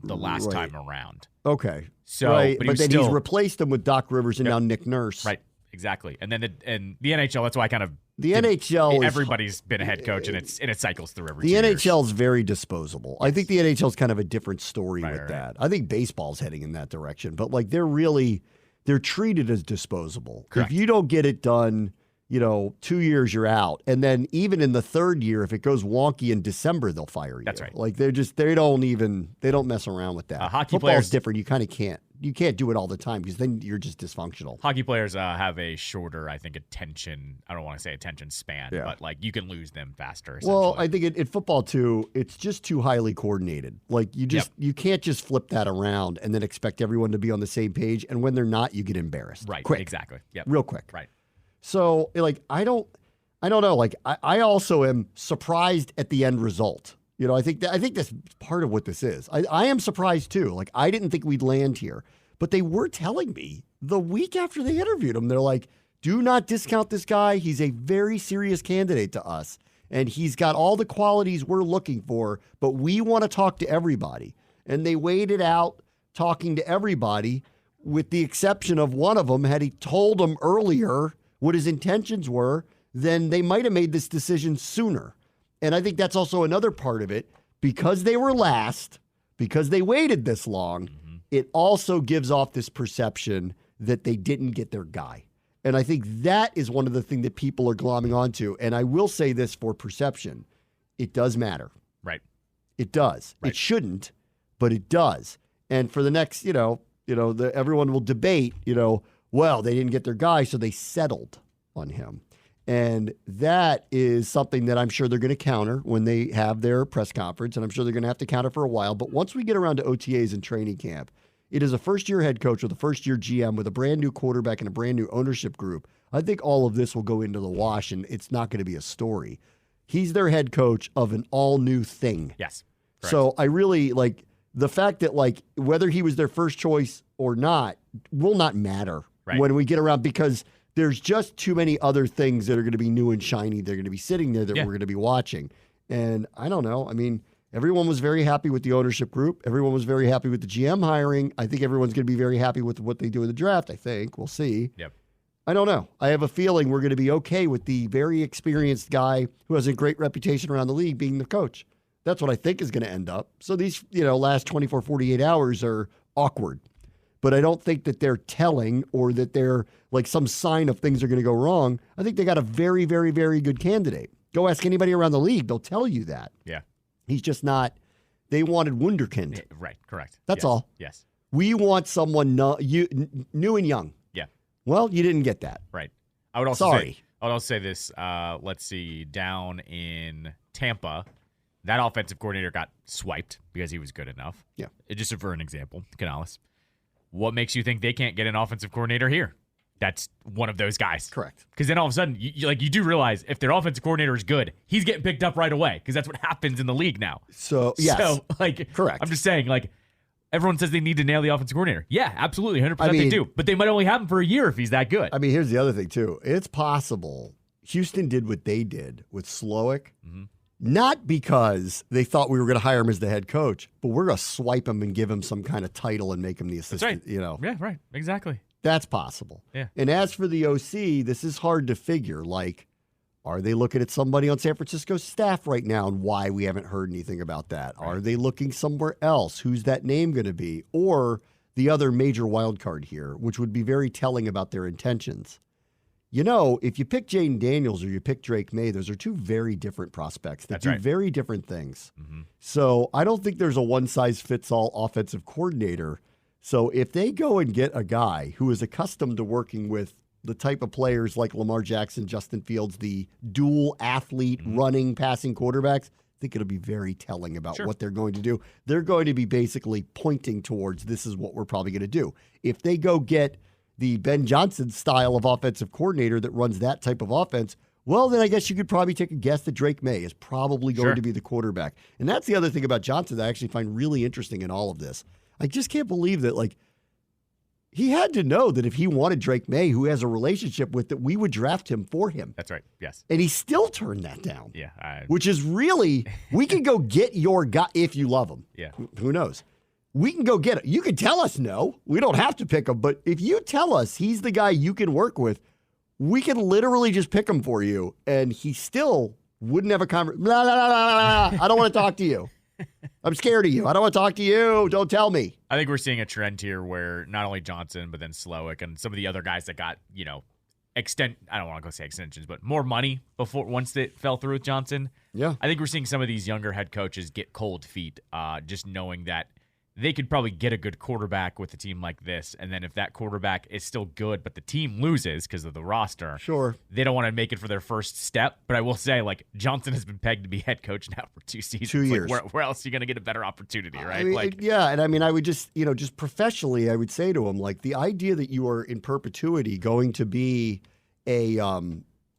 the last time around. Okay. So, right. But then he's replaced him with Doc Rivers and now Nick Nurse. Right. Exactly. And then the NHL, that's why I kind of. The NHL everybody's been a head coach, and it cycles through every. The 2 NHL years. is very disposable. I think the NHL is kind of a different story with right. that. I think baseball's heading in that direction, but they're treated as disposable. Correct. If you don't get it done, 2 years you're out, and then even in the third year, if it goes wonky in December, they'll fire you. That's right. Like they don't mess around with that. Hockey Football's players different. You kind of can't. You can't do it all the time because then you're just dysfunctional. Hockey players have a shorter, I think, attention. I don't want to say attention span, but you can lose them faster. Well, I think in football too, it's just too highly coordinated. Like you can't just flip that around and then expect everyone to be on the same page. And when they're not, you get embarrassed. Right. Quick. Exactly. Yep. Real quick. Right. So I don't know. Like I also am surprised at the end result. I think that's part of what this is. I am surprised too. Like I didn't think we'd land here, but they were telling me the week after they interviewed him, they're like, do not discount this guy. He's a very serious candidate to us. And he's got all the qualities we're looking for, but we want to talk to everybody. And they waited out talking to everybody with the exception of one of them. Had he told them earlier what his intentions were, then they might have made this decision sooner. And I think that's also another part of it. Because they were last, because they waited this long, it also gives off this perception that they didn't get their guy. And I think that is one of the things that people are glomming onto. And I will say this for perception. It does matter. Right. It does. Right. It shouldn't, but it does. And for the next, everyone will debate, well, they didn't get their guy, so they settled on him. And that is something that I'm sure they're going to counter when they have their press conference, and I'm sure they're going to have to counter for a while. But once we get around to OTAs and training camp, it is a first-year head coach with a first-year GM with a brand-new quarterback and a brand-new ownership group. I think all of this will go into the wash, and it's not going to be a story. He's their head coach of an all-new thing. Yes. Correct. So I really, like, the fact that, like, whether he was their first choice or not will not matter when we get around, because there's just too many other things that are going to be new and shiny. They're going to be sitting there that we're going to be watching. And I don't know. I mean, everyone was very happy with the ownership group. Everyone was very happy with the GM hiring. I think everyone's going to be very happy with what they do in the draft, I think. We'll see. Yep. I don't know. I have a feeling we're going to be okay with the very experienced guy who has a great reputation around the league being the coach. That's what I think is going to end up. So these, last 24, 48 hours are awkward. But I don't think that they're telling or that they're like some sign of things are going to go wrong. I think they got a very, very, very good candidate. Go ask anybody around the league. They'll tell you that. Yeah. He's just not. They wanted Wunderkind. Right. Correct. That's all. Yes. We want someone new and young. Yeah. Well, you didn't get that. Right. I would also say this. Let's see. Down in Tampa, that offensive coordinator got swiped because he was good enough. Yeah. Just for an example, Canales. What makes you think they can't get an offensive coordinator here? That's one of those guys. Correct. Because then all of a sudden, you do realize if their offensive coordinator is good, he's getting picked up right away because that's what happens in the league now. So, yes. Correct. I'm just saying, everyone says they need to nail the offensive coordinator. Yeah, absolutely, 100% they do. But they might only have him for a year if he's that good. I mean, here's the other thing, too. It's possible Houston did what they did with Slowick. Mm-hmm. Not because they thought we were going to hire him as the head coach, but we're going to swipe him and give him some kind of title and make him the assistant. That's right. Yeah, right. Exactly. That's possible. Yeah. And as for the OC, this is hard to figure. Are they looking at somebody on San Francisco's staff right now and why we haven't heard anything about that? Right. Are they looking somewhere else? Who's that name going to be? Or the other major wild card here, which would be very telling about their intentions. If you pick Jaden Daniels or you pick Drake May, those are two very different prospects that do very different things. Mm-hmm. So I don't think there's a one-size-fits-all offensive coordinator. So if they go and get a guy who is accustomed to working with the type of players like Lamar Jackson, Justin Fields, the dual athlete, running, passing quarterbacks, I think it'll be very telling about what they're going to do. They're going to be basically pointing towards this is what we're probably going to do. If they go get the Ben Johnson style of offensive coordinator that runs that type of offense, well, then I guess you could probably take a guess that Drake May is probably going to be the quarterback. And that's the other thing about Johnson that I actually find really interesting in all of this. I just can't believe that, he had to know that if he wanted Drake May, who has a relationship with, that we would draft him for him. That's right. Yes. And he still turned that down. Yeah. Which is really, we can go get your guy if you love him. Yeah. Who knows? We can go get it. You can tell us no. We don't have to pick him. But if you tell us he's the guy you can work with, we can literally just pick him for you. And he still wouldn't have a conversation. Blah, blah, blah, blah, blah. I don't want to talk to you. I'm scared of you. I don't want to talk to you. Don't tell me. I think we're seeing a trend here where not only Johnson, but then Slowick and some of the other guys that got, I don't want to go say extensions, but more money once it fell through with Johnson. Yeah. I think we're seeing some of these younger head coaches get cold feet, just knowing that they could probably get a good quarterback with a team like this. And then if that quarterback is still good, but the team loses because of the roster, they don't want to make it for their first step. But I will say, Johnson has been pegged to be head coach now for 2 seasons. 2 years. Where else are you going to get a better opportunity, right? And I would just, just professionally, I would say to him, the idea that you are in perpetuity going to be a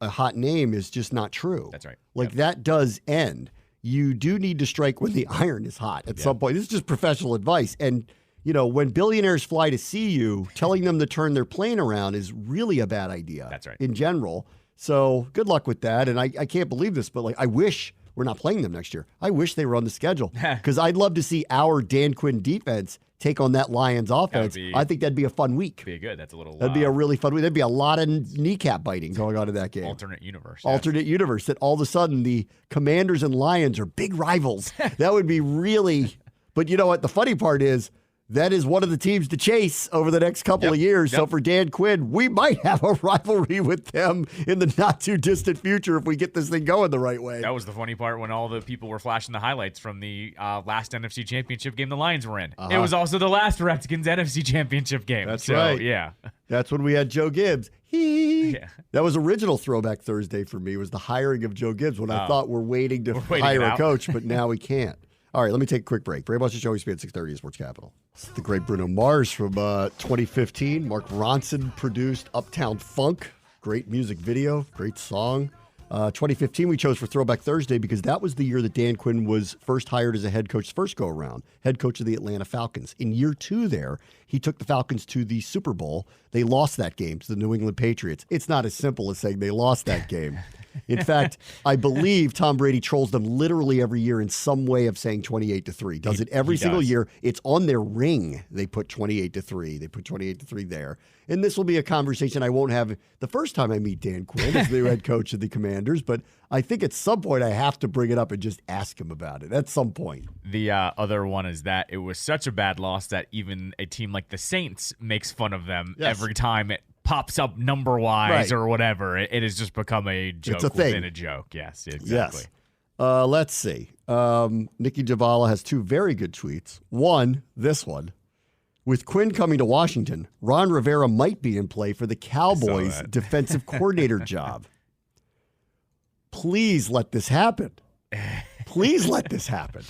hot name is just not true. That's right. That does end. You do need to strike when the iron is hot at some point. This is just professional advice. And, when billionaires fly to see you, telling them to turn their plane around is really a bad idea. That's right. In general. So good luck with that. And I can't believe this, but I wish we're not playing them next year. I wish they were on the schedule because I'd love to see our Dan Quinn defense take on that Lions offense. I think that'd be a fun week. Be good. That's a little. That'd be a really fun week. There'd be a lot of kneecap biting going on in that game. Alternate universe. Alternate universe. That all of a sudden the Commanders and Lions are big rivals. That would be really. But you know what? The funny part is that is one of the teams to chase over the next couple of years. So for Dan Quinn, we might have a rivalry with them in the not too distant future if we get this thing going the right way. That was the funny part when all the people were flashing the highlights from the last NFC Championship game the Lions were in. It was also the last Redskins NFC Championship game. That's right. Yeah. That's when we had Joe Gibbs. That was original Throwback Thursday for me, was the hiring of Joe Gibbs when I thought we're waiting to hire a coach, but now we can't. All right, let me take a quick break. Brave Buster Show, ESPN 630 Sports Capital. The great Bruno Mars from 2015. Mark Ronson produced Uptown Funk. Great music video, great song. 2015 we chose for Throwback Thursday because that was the year that Dan Quinn was first hired as a head coach, first go-around, head coach of the Atlanta Falcons. In year 2 there, he took the Falcons to the Super Bowl. They lost that game to the New England Patriots. It's not as simple as saying they lost that game. In fact, I believe Tom Brady trolls them literally every year in some way of saying 28-3. Does it every single year. It's on their ring. They put 28-3. They put 28-3 there. And this will be a conversation I won't have the first time I meet Dan Quinn as the new head coach of the Commanders, but I think at some point I have to bring it up and just ask him about it at some point. The other one is that it was such a bad loss that even a team like the Saints makes fun of them every time it pops up number-wise or whatever. It has just become a joke within a joke. Yes, exactly. Yes. Let's see. Nikki Javala has 2 very good tweets. One, this one. With Quinn coming to Washington, Ron Rivera might be in play for the Cowboys' defensive coordinator job. Please let this happen. Please let this happen.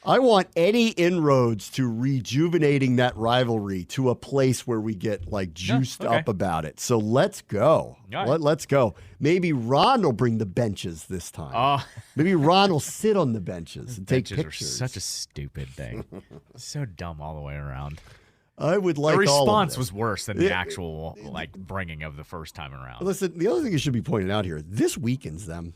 I want any inroads to rejuvenating that rivalry to a place where we get like juiced up about it. So let's go. Let's go. Maybe Ron will bring the benches this time. Maybe Ron will sit on the benches and take pictures. Are such a stupid thing. So dumb all the way around. I would like the response all of this. Was worse than the actual bringing of the first time around. Listen, the other thing that should be pointed out here, this weakens them.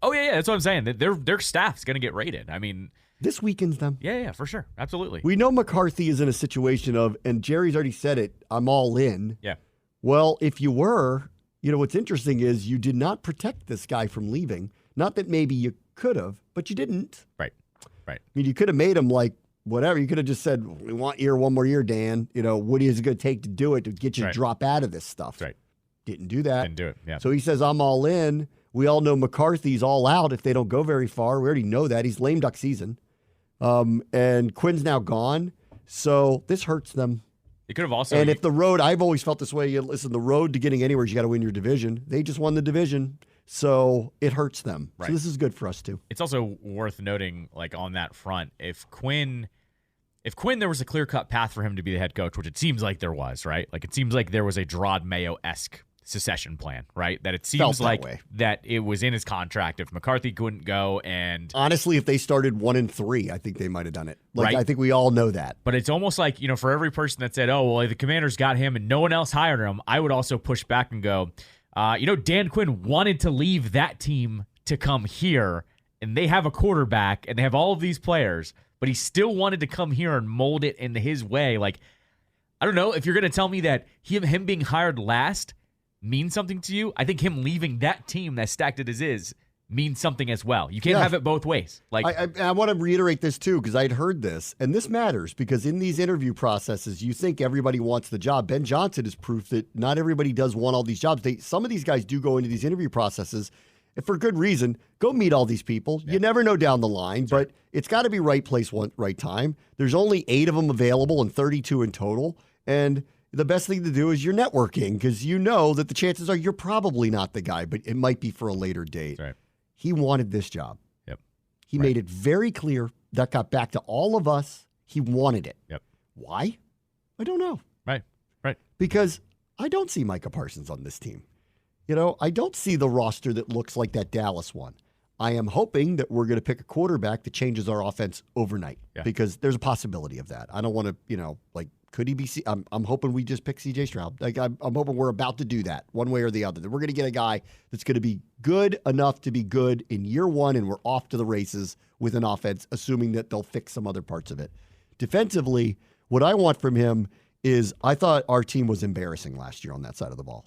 Oh yeah, that's what I'm saying. Their staff's going to get raided. I mean, this weakens them. Yeah, for sure. Absolutely. We know McCarthy is in a situation of, and Jerry's already said it, I'm all in. Yeah. Well, if you were, what's interesting is you did not protect this guy from leaving. Not that maybe you could have, but you didn't. Right. I mean, you could have made him like whatever. You could have just said, we want you one more year, Dan. What is it going to take to do it to get you to drop out of this stuff? Right. Didn't do that. Didn't do it, yeah. So he says, I'm all in. We all know McCarthy's all out if they don't go very far. We already know that. He's lame duck season. And Quinn's now gone. So this hurts them. It could have also. And if the road, I've always felt this way. Listen, the road to getting anywhere is you got to win your division. They just won the division. So it hurts them. Right. So this is good for us too. It's also worth noting, like on that front, if Quinn, there was a clear-cut path for him to be the head coach, which it seems like there was, right? Like it seems like there was a Gerard Mayo-esque secession plan, right? That it seems like that it was in his contract if McCarthy couldn't go. And honestly, if they started 1-3, I think they might have done it. Like, I think we all know that. But it's almost like, for every person that said, oh, well, the Commanders got him and no one else hired him, I would also push back and go, Dan Quinn wanted to leave that team to come here, and they have a quarterback and they have all of these players, but he still wanted to come here and mold it in his way. Like, I don't know if you're going to tell me that him being hired last means something to you. I think him leaving that team that's stacked as is means something as well. You can't have it both ways. Like I want to reiterate this too, because I'd heard this, and this matters because in these interview processes, you think everybody wants the job. Ben Johnson is proof that not everybody does want all these jobs. Some of these guys do go into these interview processes and for good reason. Go meet all these people. Yeah. You never know down the line, but it's got to be right place, right time. There's only 8 of them available and 32 in total, and the best thing to do is you're networking because you know that the chances are you're probably not the guy, but it might be for a later date. Right. He wanted this job. Yep. He made it very clear. That got back to all of us. He wanted it. Yep. Why? I don't know. Right. Because I don't see Micah Parsons on this team. I don't see the roster that looks like that Dallas one. I am hoping that we're going to pick a quarterback that changes our offense overnight because there's a possibility of that. I don't want to, could he be? I'm hoping we just pick C.J. Stroud. Like I'm hoping we're about to do that one way or the other. That we're going to get a guy that's going to be good enough to be good in year one, and we're off to the races with an offense, assuming that they'll fix some other parts of it. Defensively, what I want from him is I thought our team was embarrassing last year on that side of the ball.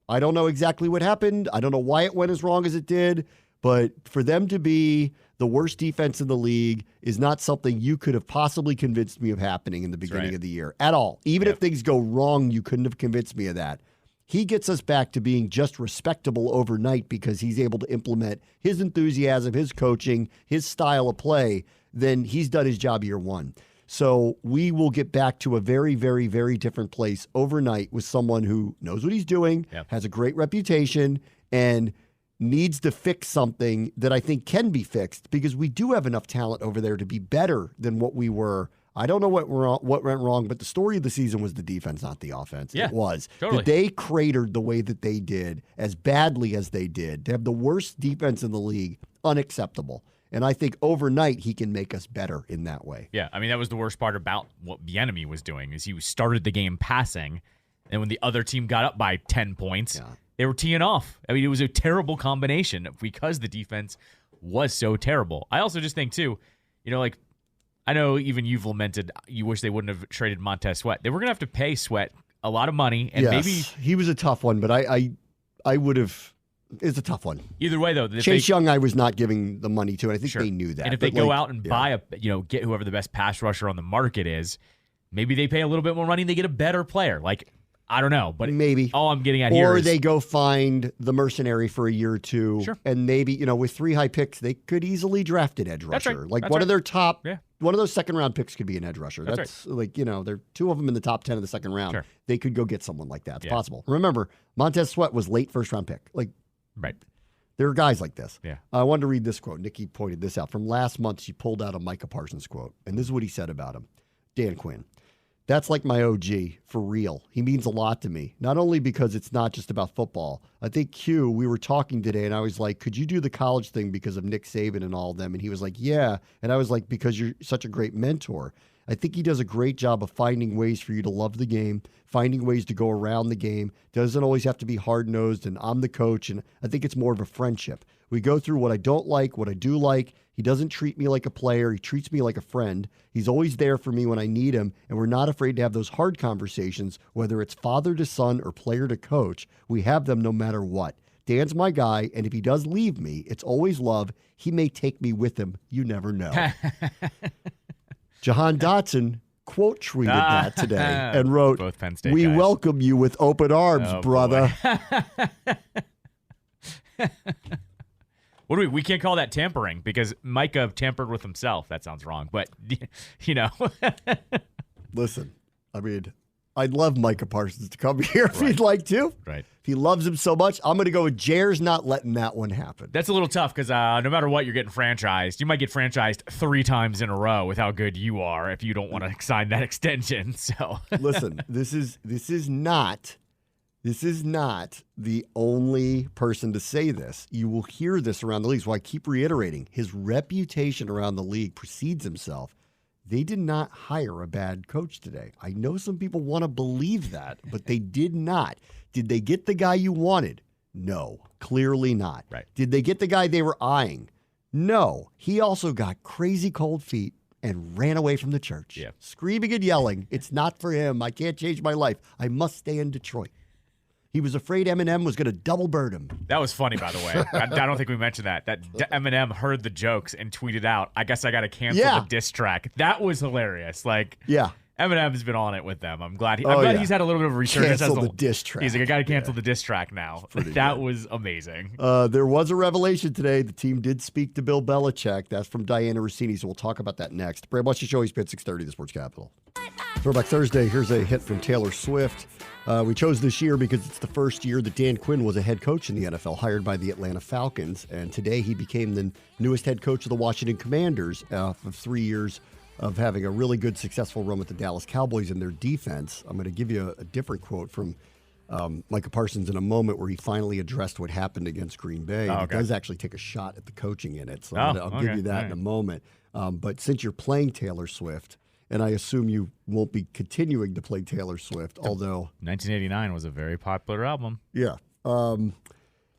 I don't know exactly what happened. I don't know why it went as wrong as it did, But for them to be the worst defense in the league is not something you could have possibly convinced me of happening in the beginning of the year at all. Even if things go wrong, you couldn't have convinced me of that. He gets us back to being just respectable overnight because he's able to implement his enthusiasm, his coaching, his style of play. Then he's done his job year one. So we will get back to a very, very, very different place overnight with someone who knows what he's doing, has a great reputation, and needs to fix something that I think can be fixed because we do have enough talent over there to be better than what we were. I don't know what went wrong, but the story of the season was the defense, not the offense. Yeah, it was. Totally. That they cratered the way that they did, as badly as they did. To have the worst defense in the league, unacceptable. And I think overnight he can make us better in that way. Yeah, I mean, that was the worst part about what Bieniemy was doing is he started the game passing, and when the other team got up by 10 points, they were teeing off. I mean, it was a terrible combination because the defense was so terrible. I also just think, too, like, I know even you've lamented you wish they wouldn't have traded Montez Sweat. They were going to have to pay Sweat a lot of money, and maybe he was a tough one, but I would have. It's a tough one. Either way, though, Chase Young, I was not giving the money to, and I think they knew that. And if they go out and buy get whoever the best pass rusher on the market is, maybe they pay a little bit more money and they get a better player. Like, I don't know, but maybe all I'm getting at here is, or they go find the mercenary for a year or two, and maybe with 3 high picks, they could easily draft an edge rusher. Right. Like one of their top, one of those second round picks could be an edge rusher. That's like there are 2 of them in the top 10 of the second round. Sure. They could go get someone like that. It's possible. Remember, Montez Sweat was late first round pick. There are guys like this. Yeah. I wanted to read this quote. Nikki pointed this out. From last month, she pulled out a Micah Parsons quote. And this is what he said about him. Dan Quinn. That's like my OG, for real. He means a lot to me. Not only because it's not just about football. I think, Q, we were talking today, and I was like, could you do the college thing because of Nick Saban and all of them? And he was like, yeah. And I was like, because you're such a great mentor. I think he does a great job of finding ways for you to love the game, finding ways to go around the game. Doesn't always have to be hard-nosed, and I'm the coach, and I think it's more of a friendship. We go through what I don't like, what I do like. He doesn't treat me like a player. He treats me like a friend. He's always there for me when I need him, and we're not afraid to have those hard conversations, whether it's father to son or player to coach. We have them no matter what. Dan's my guy, and if he does leave me, it's always love. He may take me with him. You never know. Jahan Dotson quote tweeted that today and wrote, both Penn State "We guys. Welcome you with open arms, brother." What do we can't call that tampering because Micah tampered with himself. That sounds wrong, but Listen, I mean, I'd love Micah Parsons to come here if he'd like to. Right. If he loves him so much, I'm going to go with Jair's not letting that one happen. That's a little tough because no matter what, you're getting franchised. You might get franchised 3 times in a row with how good you are if you don't want to sign that extension. So listen, this is not the only person to say this. You will hear this around the league. So I keep reiterating, his reputation around the league precedes himself. They did not hire a bad coach today. I know some people want to believe that, but they did not. Did they get the guy you wanted? No, clearly not. Right. Did they get the guy they were eyeing? No. He also got crazy cold feet and ran away from the church. Yeah. Screaming and yelling, "It's not for him. I can't change my life. I must stay in Detroit." He was afraid Eminem was going to double bird him. That was funny, by the way. I don't think we mentioned that. That Eminem heard the jokes and tweeted out, "I guess I got to cancel the diss track." That was hilarious. Eminem's been on it with them. I'm glad he's had a little bit of a resurgence. Cancel the diss track. He's like, "I got to cancel the diss track now." That was amazing. There was a revelation today. The team did speak to Bill Belichick. That's from Diana Rossini, so we'll talk about that next. Brad, watch the show. He's at 6:30, the Sports Capital. Throwback Thursday, here's a hit from Taylor Swift. We chose this year because it's the first year that Dan Quinn was a head coach in the NFL, hired by the Atlanta Falcons. And today he became the newest head coach of the Washington Commanders of 3 years of having a really good, successful run with the Dallas Cowboys in their defense. I'm going to give you a different quote from Micah Parsons in a moment where he finally addressed what happened against Green Bay. He does actually take a shot at the coaching in it. So I'll give you that in a moment. But since you're playing Taylor Swift, and I assume you won't be continuing to play Taylor Swift, although 1989 was a very popular album. Yeah.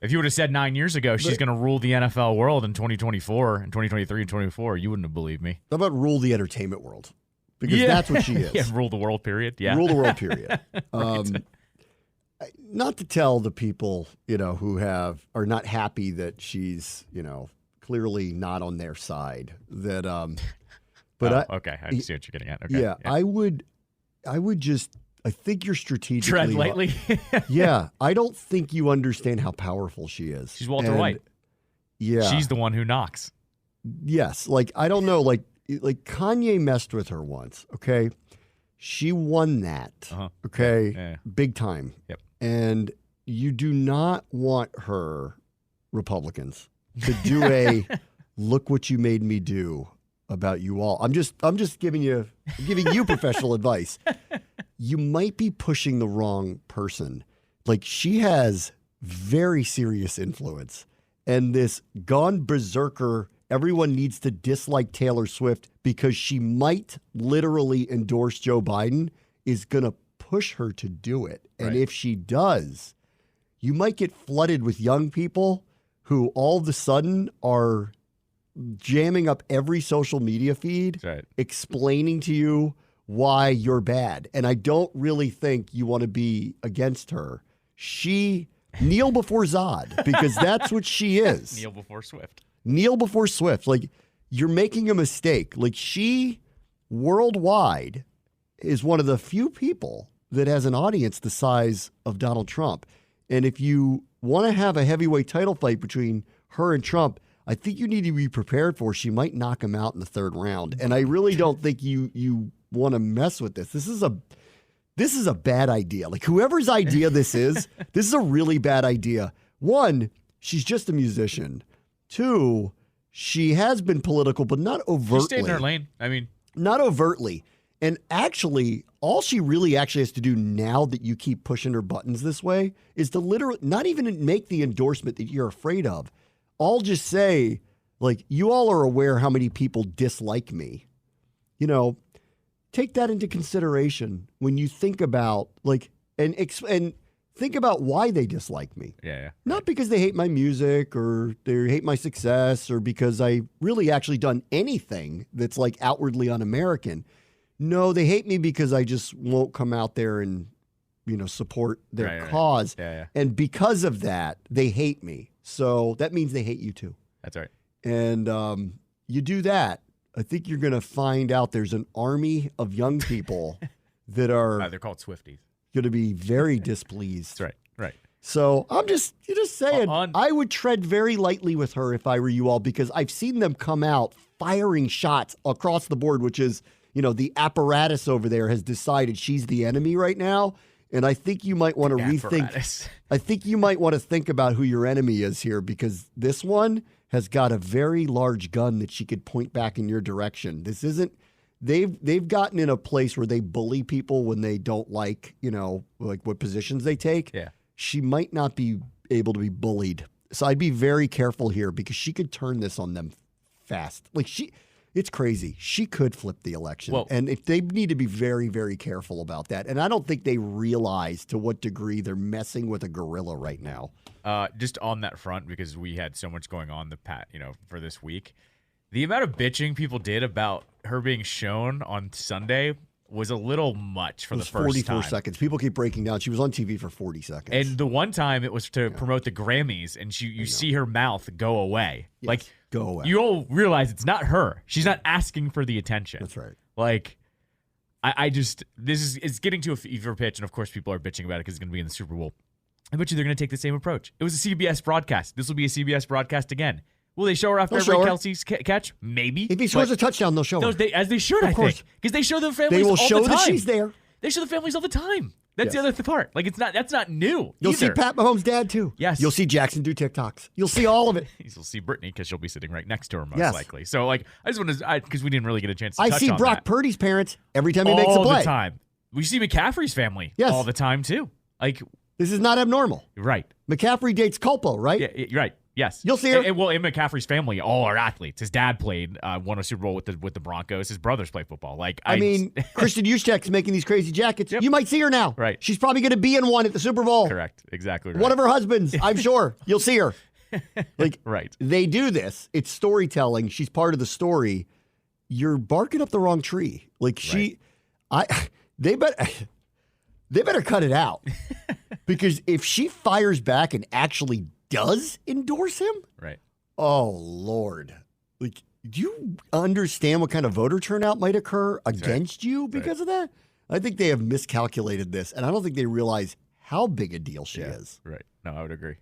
If you would have said 9 years ago she's going to rule the NFL world in 2024, and 2023 and 2024, you wouldn't have believed me. How about rule the entertainment world? Because that's what she is. Yeah, rule the world, period. Yeah. Rule the world, period. not to tell the people, who are not happy that she's, clearly not on their side. That, but okay, I see what you're getting at. Okay, yeah, I would just. I think you're strategically tread lightly. Yeah, I don't think you understand how powerful she is. She's Walter White. Yeah, she's the one who knocks. Yes, I don't know, like Kanye messed with her once. Okay, she won that. Okay, yeah. Big time. Yep. And you do not want her, Republicans, to do a look what you made me do about you all. I'm just giving you professional advice. You might be pushing the wrong person. Like, she has very serious influence, and this gone berserker, everyone needs to dislike Taylor Swift because she might literally endorse Joe Biden is going to push her to do it. And if she does, you might get flooded with young people who all of a sudden are jamming up every social media feed, explaining to you why you're bad. And I don't really think you want to be against her. Kneel before Zod, because that's what she is. Kneel before Swift. Kneel before Swift. Like, you're making a mistake. Like, she worldwide is one of the few people that has an audience the size of Donald Trump. And if you want to have a heavyweight title fight between her and Trump, I think you need to be prepared for she might knock him out in the third round. And I really don't think you want to mess with this. This is a bad idea. Like, whoever's idea this is a really bad idea. One, she's just a musician. Two, she has been political, but not overtly. She stayed in her lane. I mean, not overtly. And actually, all she really actually has to do now that you keep pushing her buttons this way is to literally not even make the endorsement that you're afraid of. I'll just say, like, you all are aware how many people dislike me. Take that into consideration when you think about, like, and think about why they dislike me. Yeah. Not because they hate my music or they hate my success or because I really actually done anything that's, like, outwardly un-American. No, they hate me because I just won't come out there and, support their cause. Yeah. And because of that, they hate me. So that means they hate you too. That's right. And you do that, I think you're going to find out there's an army of young people that are they're called Swifties. Going to be very displeased. That's right. So I'm just saying, I would tread very lightly with her if I were you all, because I've seen them come out firing shots across the board, which is, the apparatus over there has decided she's the enemy right now. And I think you might want to rethink. I think you might want to think about who your enemy is here, because this one has got a very large gun that she could point back in your direction. This isn't. They've gotten in a place where they bully people when they don't like what positions they take. Yeah. She might not be able to be bullied. So I'd be very careful here, because she could turn this on them fast. It's crazy. She could flip the election. Well, and if they need to be very, very careful about that. And I don't think they realize to what degree they're messing with a gorilla right now. Just on that front, because we had so much going on for this week, the amount of bitching people did about her being shown on Sunday was a little much for the first 44 time. seconds. People keep breaking down. She was on TV for 40 seconds. And the one time it was to promote the Grammys, and you see her mouth go away. Yes, like, go away. You all realize it's not her. She's not asking for the attention. That's right. Like, it's getting to a fever pitch, and of course people are bitching about it because it's going to be in the Super Bowl. I bet you they're going to take the same approach. It was a CBS broadcast. This will be a CBS broadcast again. Will they show her after every Kelsey's catch? Maybe. If he scores a touchdown, they'll show her. As they should, I think. Because they show the families all the time. They will show that she's there. They show the families all the time. That's the other part. Like, that's not new. You'll see Pat Mahomes' dad, too. Yes. You'll see Jackson do TikToks. You'll see all of it. You'll see Brittany, because she'll be sitting right next to her, most likely. So, like, I just want to, because we didn't really get a chance to touch on that. I see Brock Purdy's parents every time he makes a play. All the time. We see McCaffrey's family all the time, too. Like, this is not abnormal. Right. McCaffrey dates Culpo, right? Yeah, right. Yes. You'll see her. And in McCaffrey's family, all are athletes. His dad played, won a Super Bowl with the Broncos. His brothers play football. Like, I mean, Kristen Juszczyk's making these crazy jackets. Yep. You might see her now. Right. She's probably going to be in one at the Super Bowl. Correct. Exactly right. One of her husbands, I'm sure. You'll see her. Like, right. They do this. It's storytelling. She's part of the story. You're barking up the wrong tree. Like, they better cut it out. Because if she fires back and actually does endorse him, right? Oh Lord, like, do you understand what kind of voter turnout might occur against you because of that? I think they have miscalculated this, and I don't think they realize how big a deal she is. Right. No, I would agree.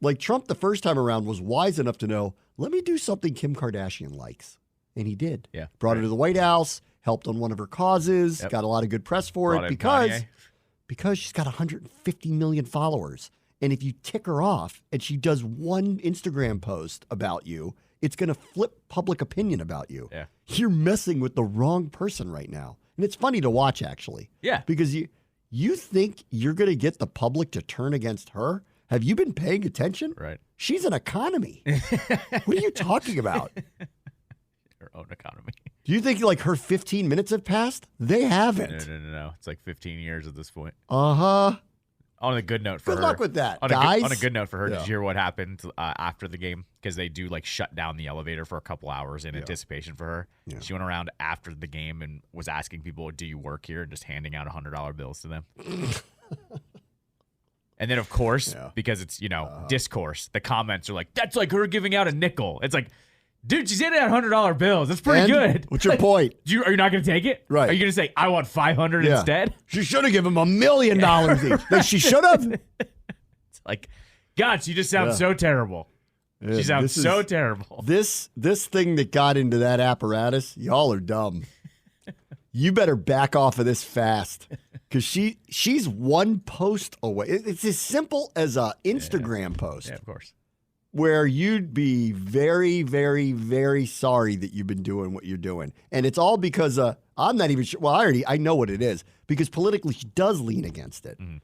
Like Trump the first time around was wise enough to know, let me do something Kim Kardashian likes. And he did. Yeah. Brought her to the White House, helped on one of her causes, got a lot of good press for it because she's got 150 million followers. And if you tick her off and she does one Instagram post about you, it's going to flip public opinion about you. Yeah. You're messing with the wrong person right now. And it's funny to watch, actually. Yeah. Because you think you're going to get the public to turn against her? Have you been paying attention? Right. She's an economy. What are you talking about? Her own economy. Do you think like her 15 minutes have passed? They haven't. No. It's like 15 years at this point. Uh-huh. On a good note for her. Good luck with that, guys. on a good note for her, did you hear what happened after the game? Because they do like shut down the elevator for a couple hours in anticipation for her. Yeah. She went around after the game and was asking people, do you work here? And just handing out $100 bills to them. And then, of course, because it's, discourse, the comments are like, that's like her giving out a nickel. It's like, dude, she's handing out $100 bills. That's pretty good. What's your point? Are you not going to take it? Right. Are you going to say, I want $500 instead? She should have given him $1 million each. She should have. It's like, God, she just sounds so terrible. She sounds so terrible. This thing that got into that apparatus, y'all are dumb. You better back off of this fast. Because she's one post away. It's as simple as an Instagram post. Yeah, of course. Where you'd be very, very, very sorry that you've been doing what you're doing. And it's all because I'm not even sure. Well, I know what it is. Because politically, she does lean against it. Mm-hmm.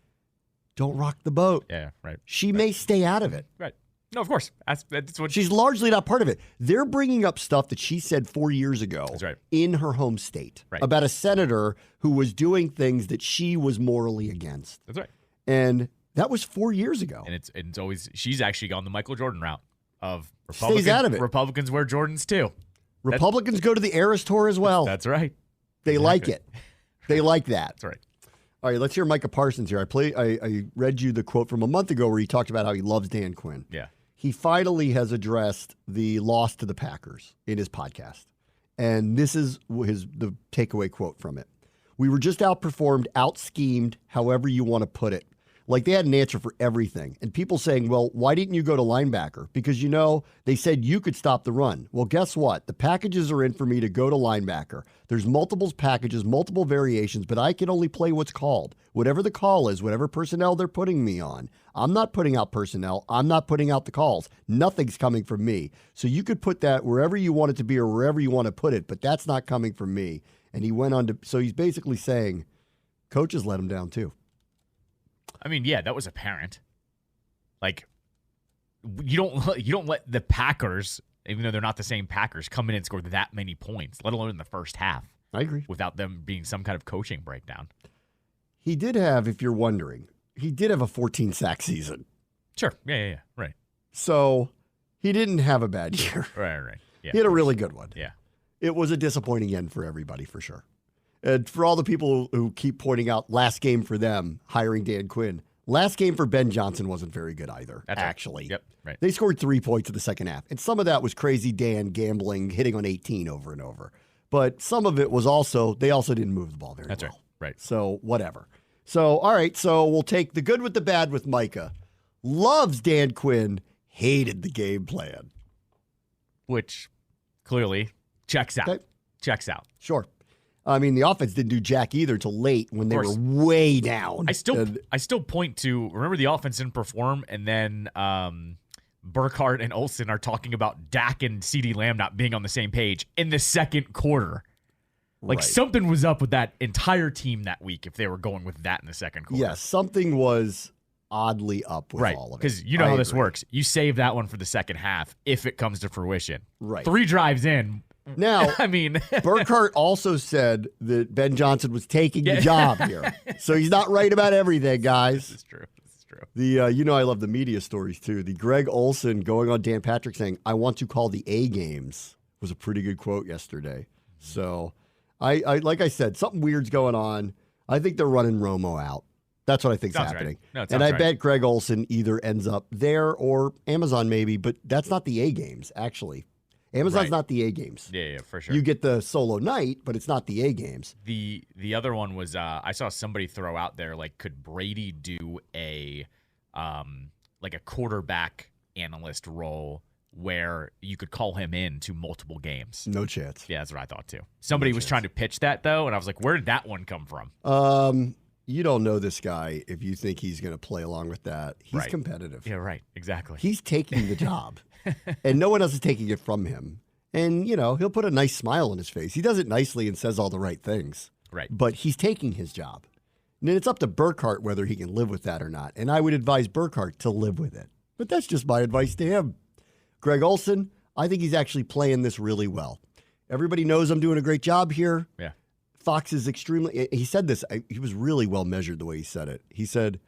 Don't rock the boat. Yeah, right. She may stay out of it. Right. No, of course. That's what she's largely not part of it. They're bringing up stuff that she said 4 years ago in her home state about a senator who was doing things that she was morally against. That's right. And that was 4 years ago. And it's always, she's actually gone the Michael Jordan route of Stays out of it. Republicans wear Jordans too. Republicans go to the Eras Tour as well. That's right. They like it. They like that. That's right. All right, let's hear Micah Parsons here. I read you the quote from a month ago where he talked about how he loves Dan Quinn. Yeah. He finally has addressed the loss to the Packers in his podcast. And this is the takeaway quote from it. We were just outperformed, out-schemed, however you want to put it. Like they had an answer for everything. And people saying, well, why didn't you go to linebacker? Because, they said you could stop the run. Well, guess what? The packages are in for me to go to linebacker. There's multiple packages, multiple variations, but I can only play what's called. Whatever the call is, whatever personnel they're putting me on. I'm not putting out personnel. I'm not putting out the calls. Nothing's coming from me. So you could put that wherever you want it to be or wherever you want to put it, but that's not coming from me. And he went on to, so he's basically saying coaches let him down too. I mean, yeah, that was apparent. Like, you don't let the Packers, even though they're not the same Packers, come in and score that many points, let alone in the first half. I agree. Without them being some kind of coaching breakdown. He did have, if you're wondering, he did have a 14-sack season. Sure. Yeah. Right. So he didn't have a bad year. Right. Yeah, he had a really good one. Yeah. It was a disappointing end for everybody, for sure. And for all the people who keep pointing out last game for them, hiring Dan Quinn, last game for Ben Johnson wasn't very good either, actually. Right. Yep, right. They scored 3 points in the second half. And some of that was crazy Dan gambling, hitting on 18 over and over. But some of it was also, they also didn't move the ball very well. That's right. So whatever. So, all right, so we'll take the good with the bad with Micah. Loves Dan Quinn, hated the game plan. Which clearly checks out. Okay. Checks out. Sure. I mean, the offense didn't do jack either till late when they were way down. I still point to, remember the offense didn't perform, and then Burkhardt and Olsen are talking about Dak and CeeDee Lamb not being on the same page in the second quarter. Like something was up with that entire team that week if they were going with that in the second quarter. Yes, something was oddly up with all of it. Because you know how this works. You save that one for the second half if it comes to fruition. Right. 3 drives in. Now, I mean, Burkhardt also said that Ben Johnson was taking the job here. So he's not right about everything, guys. This is true. The I love the media stories too. The Greg Olsen going on Dan Patrick saying, "I want to call the A games" was a pretty good quote yesterday. So I like I said, something weird's going on. I think they're running Romo out. That's what I think is Sounds happening. Right. No, and I right. bet Greg Olsen either ends up there or Amazon maybe, but that's not the A games, actually. Amazon's not the A games. Yeah, for sure. You get the solo night, but it's not the A games. The other one was I saw somebody throw out there, like, could Brady do a like a quarterback analyst role where you could call him in to multiple games? No chance. Yeah, that's what I thought too. Somebody was trying to pitch that though, and I was like, where did that one come from? You don't know this guy if you think he's going to play along with that. He's competitive. Yeah, right. Exactly. He's taking the job, and no one else is taking it from him. And, he'll put a nice smile on his face. He does it nicely and says all the right things. Right. But he's taking his job. And it's up to Burkhardt whether he can live with that or not. And I would advise Burkhardt to live with it. But that's just my advice to him. Greg Olsen, I think he's actually playing this really well. Everybody knows I'm doing a great job here. Yeah. Fox is he said this, he was really well measured the way he said it. He said,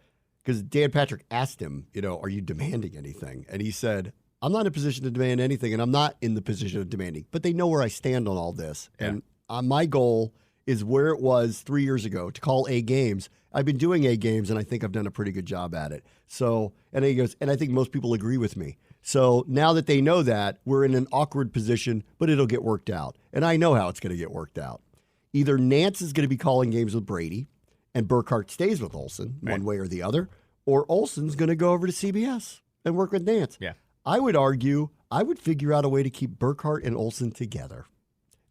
because Dan Patrick asked him, are you demanding anything? And he said, I'm not in a position to demand anything, and I'm not in the position of demanding. But they know where I stand on all this. Yeah. And my goal is where it was 3 years ago to call A games. I've been doing A games, and I think I've done a pretty good job at it. So, and he goes, and I think most people agree with me. So now that they know that, we're in an awkward position, but it'll get worked out. And I know how it's going to get worked out. Either Nance is going to be calling games with Brady, and Burkhardt stays with Olsen, one way or the other, or Olsen's going to go over to CBS and work with Nance. Yeah. I would argue I would figure out a way to keep Burkhardt and Olsen together.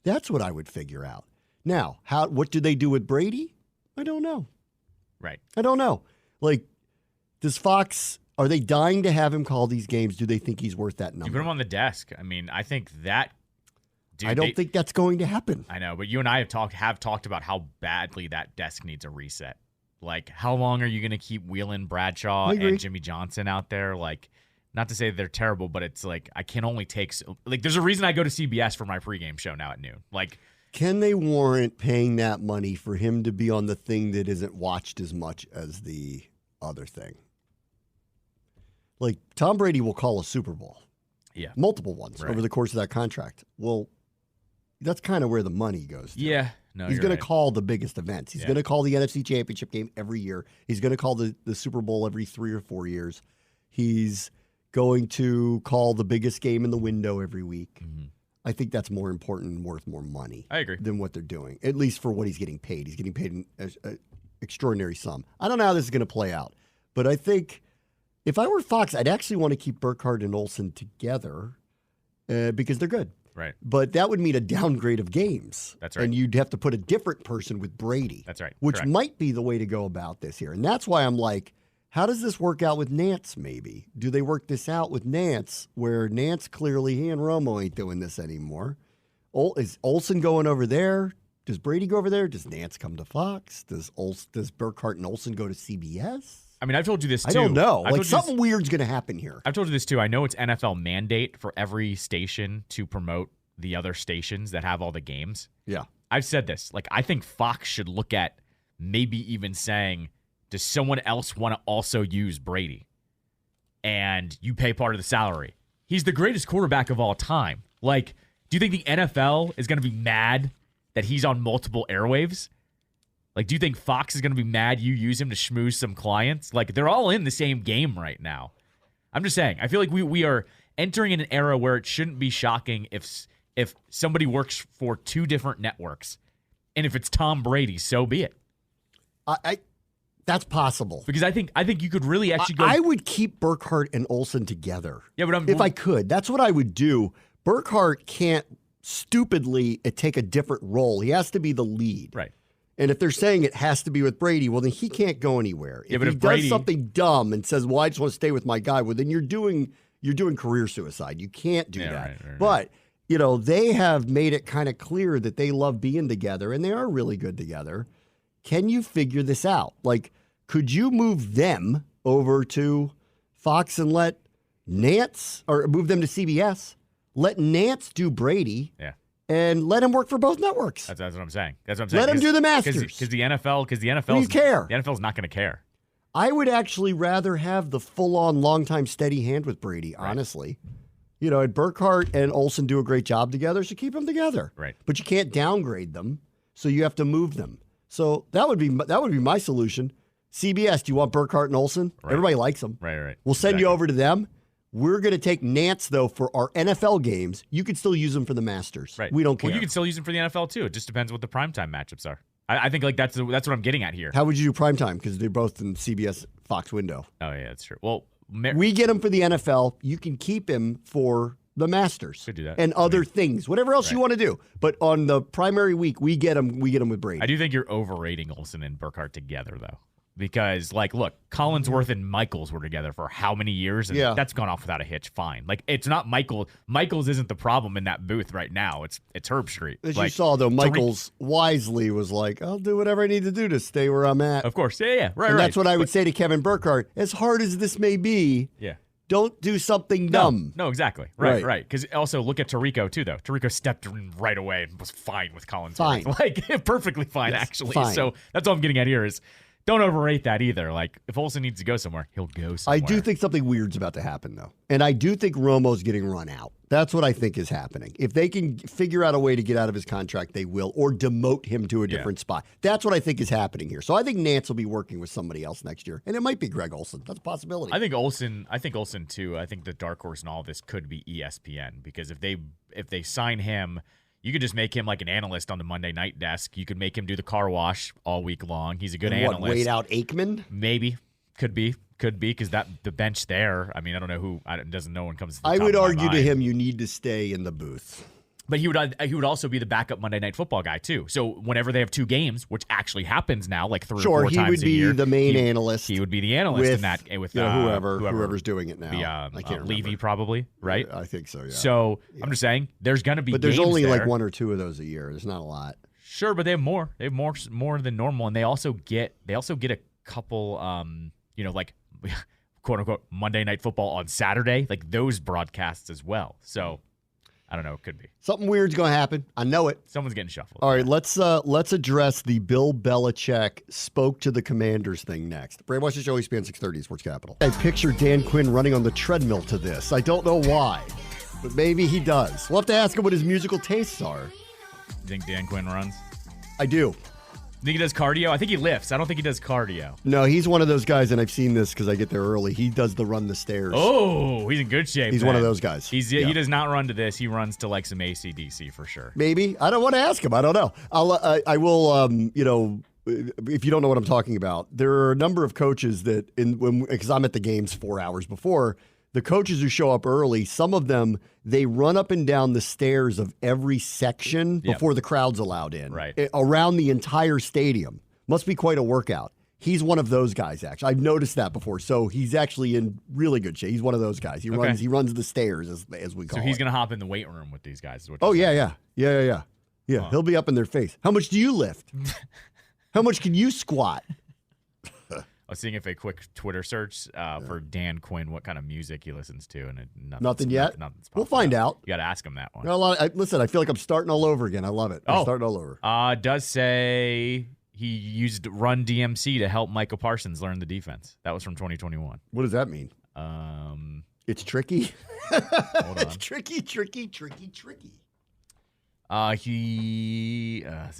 That's what I would figure out. Now, what do they do with Brady? I don't know. Right. I don't know. Like, does Fox, are they dying to have him call these games? Do they think he's worth that number? You put him on the desk. I mean, I think that. Dude, I don't think that's going to happen. I know, but you and I have talked about how badly that desk needs a reset. Like, how long are you going to keep wheeling Bradshaw and Jimmy Johnson out there? Like, not to say they're terrible, but it's like I can only take there's a reason I go to CBS for my pregame show now at noon. Like, can they warrant paying that money for him to be on the thing that isn't watched as much as the other thing? Like, Tom Brady will call a Super Bowl. Yeah. Multiple ones over the course of that contract. Well, that's kind of where the money goes to. Yeah. No, he's going to call the biggest events. He's going to call the NFC Championship game every year. He's going to call the Super Bowl every 3 or 4 years. He's going to call the biggest game in the window every week. Mm-hmm. I think that's more important and worth more money. I agree. Than what they're doing, at least for what he's getting paid. He's getting paid an extraordinary sum. I don't know how this is going to play out, but I think if I were Fox, I'd actually want to keep Burkhardt and Olsen together because they're good. Right. But that would mean a downgrade of games. That's right. And you'd have to put a different person with Brady. That's right. Which Correct. might be the way to go about this here. And that's why I'm like, how does this work out with Nance maybe? Do they work this out with Nance where Nance clearly, he and Romo ain't doing this anymore? Is Olsen going over there? Does Brady go over there? Does Nance come to Fox? Does Burkhardt and Olsen go to CBS? I mean, I've told you this too. I don't know. Like something weird's going to happen here. I've told you this too. I know it's NFL mandate for every station to promote the other stations that have all the games. Yeah. I've said this. Like, I think Fox should look at maybe even saying, does someone else want to also use Brady? And you pay part of the salary. He's the greatest quarterback of all time. Like, do you think the NFL is going to be mad that he's on multiple airwaves? Like, do you think Fox is going to be mad you use him to schmooze some clients? Like, they're all in the same game right now. I'm just saying. I feel like we are entering in an era where it shouldn't be shocking if somebody works for 2 different networks. And if it's Tom Brady, so be it. That's possible. Because I think you could really actually go. I would keep Burkhardt and Olsen together. Yeah, but if I could. That's what I would do. Burkhardt can't stupidly take a different role. He has to be the lead. Right. And if they're saying it has to be with Brady, well, then he can't go anywhere. Yeah, if but he if Brady does something dumb and says, well, I just want to stay with my guy, well, then you're doing career suicide. You can't do that. Right. But, they have made it kind of clear that they love being together, and they are really good together. Can you figure this out? Like, could you move them over to Fox and let Nance, or move them to CBS, let Nance do Brady, and let him work for both networks? That's what I'm saying. Let him do the Masters. Because the NFL, do you care? The NFL's not going to care. I would actually rather have the full-on, long-time steady hand with Brady, honestly. And Burkhardt and Olsen do a great job together, so keep them together. Right. But you can't downgrade them, so you have to move them. So that would be my solution. CBS, do you want Burkhart and Olsen? Right. Everybody likes them. Right. We'll send you over to them. We're going to take Nance, though, for our NFL games. You can still use them for the Masters. Right. We don't care. Well, you can still use them for the NFL, too. It just depends what the primetime matchups are. I think like that's what I'm getting at here. How would you do primetime? Because they're both in CBS Fox window. Oh, yeah, that's true. Well, we get him for the NFL. You can keep him for the Masters. Could do that. And other things, whatever else you want to do. But on the primary week, we get him with Brady. I do think you're overrating Olsen and Burkhart together, though. Because, like, look, Collinsworth and Michaels were together for how many years? And that's gone off without a hitch. Fine. Like, it's not Michael. Michaels isn't the problem in that booth right now. It's Herb Street. As you saw, though, Michaels wisely was like, I'll do whatever I need to do to stay where I'm at. Of course. Yeah. Right. And that's what I would say to Kevin Burkhart. As hard as this may be, don't do something dumb. No, exactly. Right. Because also look at Tirico, too, though. Tirico stepped in right away and was fine with Collinsworth. Fine. Like, perfectly fine, actually. Fine. So that's all I'm getting at here is, don't overrate that either. Like, if Olsen needs to go somewhere, he'll go somewhere. I do think something weird's about to happen, though. And I do think Romo's getting run out. That's what I think is happening. If they can figure out a way to get out of his contract, they will, or demote him to a different spot. That's what I think is happening here. So I think Nance will be working with somebody else next year. And it might be Greg Olsen. That's a possibility. I think Olsen, too. I think the dark horse in all this could be ESPN. Because if they sign him, you could just make him like an analyst on the Monday night desk. You could make him do the car wash all week long. He's a good analyst. Wait out Aikman? Maybe. Could be, because the bench there, I mean, I don't know who, no one comes to the I top would of my argue to mind. him you need to stay in the booth. But he would also be the backup Monday Night Football guy, too. So whenever they have two games, which actually happens now, like 3 or 4 times a year. Sure, he would be the main analyst. He would be the analyst in that with whoever's doing it now. I can't remember. Levy probably, right? I think so, yeah. So I'm just saying there's going to be But there's games only there. like 1 or 2 of those a year. There's not a lot. Sure, but they have more. They have more than normal, and they also get a couple, like quote unquote Monday Night Football on Saturday, like those broadcasts as well. So I don't know. It could be something weird's going to happen. I know it. Someone's getting shuffled. All right, let's address the Bill Belichick spoke to the Commanders thing next. Brave Watch the Show, ESPN 630 Sports Capital. I picture Dan Quinn running on the treadmill to this. I don't know why, but maybe he does. We'll have to ask him what his musical tastes are. You think Dan Quinn runs? I do. Think he does cardio? I think he lifts. I don't think he does cardio. No, he's one of those guys, and I've seen this because I get there early. He does the run the stairs. Oh, he's in good shape. He's one of those guys. He does not run to this. He runs to like some AC/DC for sure. Maybe. I don't want to ask him. I don't know. I will. If you don't know what I'm talking about, there are a number of coaches that because I'm at the games 4 hours before. The coaches who show up early, some of them, they run up and down the stairs of every section before the crowd's allowed in. Right. Around the entire stadium. Must be quite a workout. He's one of those guys, actually. I've noticed that before. So he's actually in really good shape. He's one of those guys. He runs the stairs, as we call it. So he's going to hop in the weight room with these guys. Is what yeah. Huh. He'll be up in their face. How much do you lift? How much can you squat? I was seeing if a quick Twitter search for Dan Quinn, what kind of music he listens to, and nothing yet. Nothing's we'll find out. You got to ask him that one. Listen, I feel like I'm starting all over again. I love it. I'm starting all over. Does say he used Run DMC to help Michael Parsons learn the defense. That was from 2021. What does that mean? It's tricky. Hold on. It's tricky. This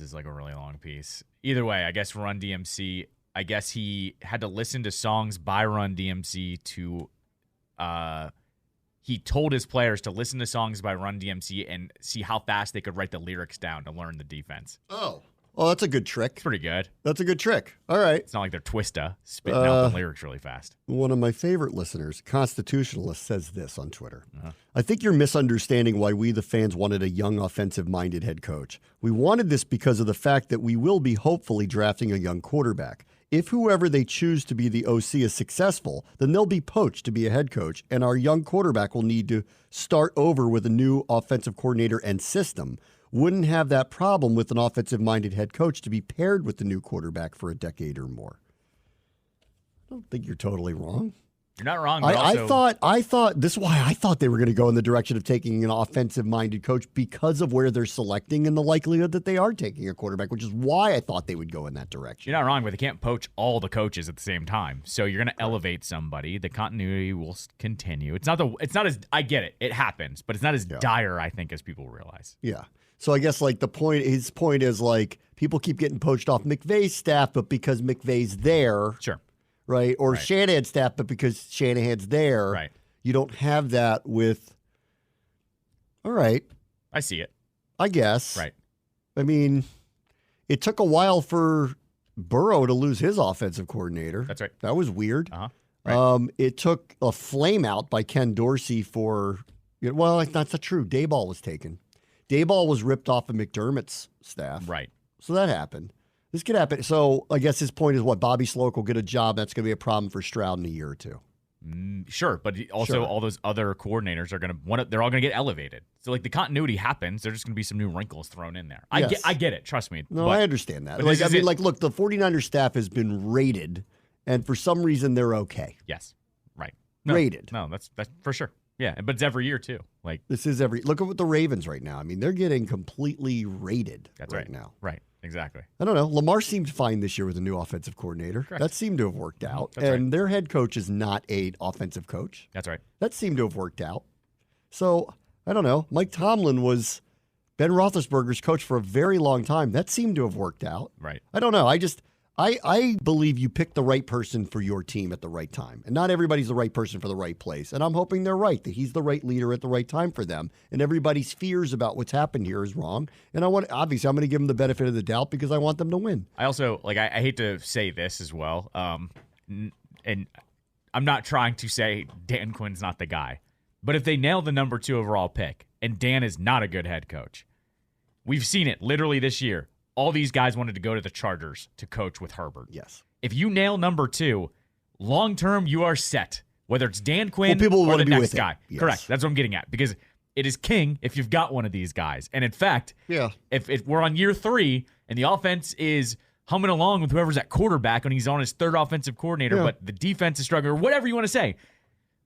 is like a really long piece. Either way, I guess Run DMC. I guess he had to listen to songs by Run DMC to. He told his players to listen to songs by Run DMC and see how fast they could write the lyrics down to learn the defense. Oh, that's a good trick. It's pretty good. That's a good trick. All right. It's not like they're Twista spitting out the lyrics really fast. One of my favorite listeners, Constitutionalist, says this on Twitter. I think you're misunderstanding why we, the fans, wanted a young, offensive-minded head coach. We wanted this because of the fact that we will be hopefully drafting a young quarterback. If whoever they choose to be the OC is successful, then they'll be poached to be a head coach, and our young quarterback will need to start over with a new offensive coordinator and system. Wouldn't have that problem with an offensive-minded head coach to be paired with the new quarterback for a decade or more. I don't think you're totally wrong. You're not wrong. I thought this is why I thought they were going to go in the direction of taking an offensive-minded coach because of where they're selecting and the likelihood that they are taking a quarterback, which is why I thought they would go in that direction. You're not wrong, but they can't poach all the coaches at the same time. So you're going to elevate somebody. The continuity will continue. It's not as I get it. It happens, but it's not as dire, I think, as people realize. Yeah. So I guess like his point is like people keep getting poached off McVay's staff, but because McVay's there. Sure. Right. Or Shanahan's staff, but because Shanahan's there. Right. You don't have that with. All right. I see it. I guess. Right. I mean, it took a while for Burrow to lose his offensive coordinator. That's right. That was weird. Uh-huh. Right. It took a flame out by Ken Dorsey for. Well, that's not true. Dayball was taken. Dayball was ripped off of McDermott's staff. Right. So that happened. This could happen. So I guess his point is what? Bobby Sloak will get a job. That's going to be a problem for Stroud in a year or two. Sure, but also all those other coordinators are going to they're all going to get elevated. So like the continuity happens. There's just going to be some new wrinkles thrown in there. I get it. Trust me. No, I understand that. Look, the 49ers staff has been rated, and for some reason they're okay. Yes. Right. Rated. No, that's for sure. Yeah, but it's every year too. Like this is look at what the Ravens right now. I mean, they're getting completely rated right now. Right. Exactly. I don't know. Lamar seemed fine this year with a new offensive coordinator. Correct. That seemed to have worked out. That's right. Their head coach is not an offensive coach. That's right. That seemed to have worked out. So, I don't know. Mike Tomlin was Ben Roethlisberger's coach for a very long time. That seemed to have worked out. Right. I don't know. I believe you pick the right person for your team at the right time. And not everybody's the right person for the right place. And I'm hoping they're right, that he's the right leader at the right time for them. And everybody's fears about what's happened here is wrong. And obviously I'm going to give them the benefit of the doubt because I want them to win. I also, I hate to say this as well. And I'm not trying to say Dan Quinn's not the guy. But if they nail the number 2 overall pick and Dan is not a good head coach, we've seen it literally this year. All these guys wanted to go to the Chargers to coach with Herbert. Yes. If you nail number 2, long term you are set. Whether it's Dan Quinn people or the be next guy. Yes. Correct. That's what I'm getting at. Because it is king if you've got one of these guys. And in fact, if we're on year 3 and the offense is humming along with whoever's at quarterback and he's on his 3rd offensive coordinator, but the defense is struggling, or whatever you want to say,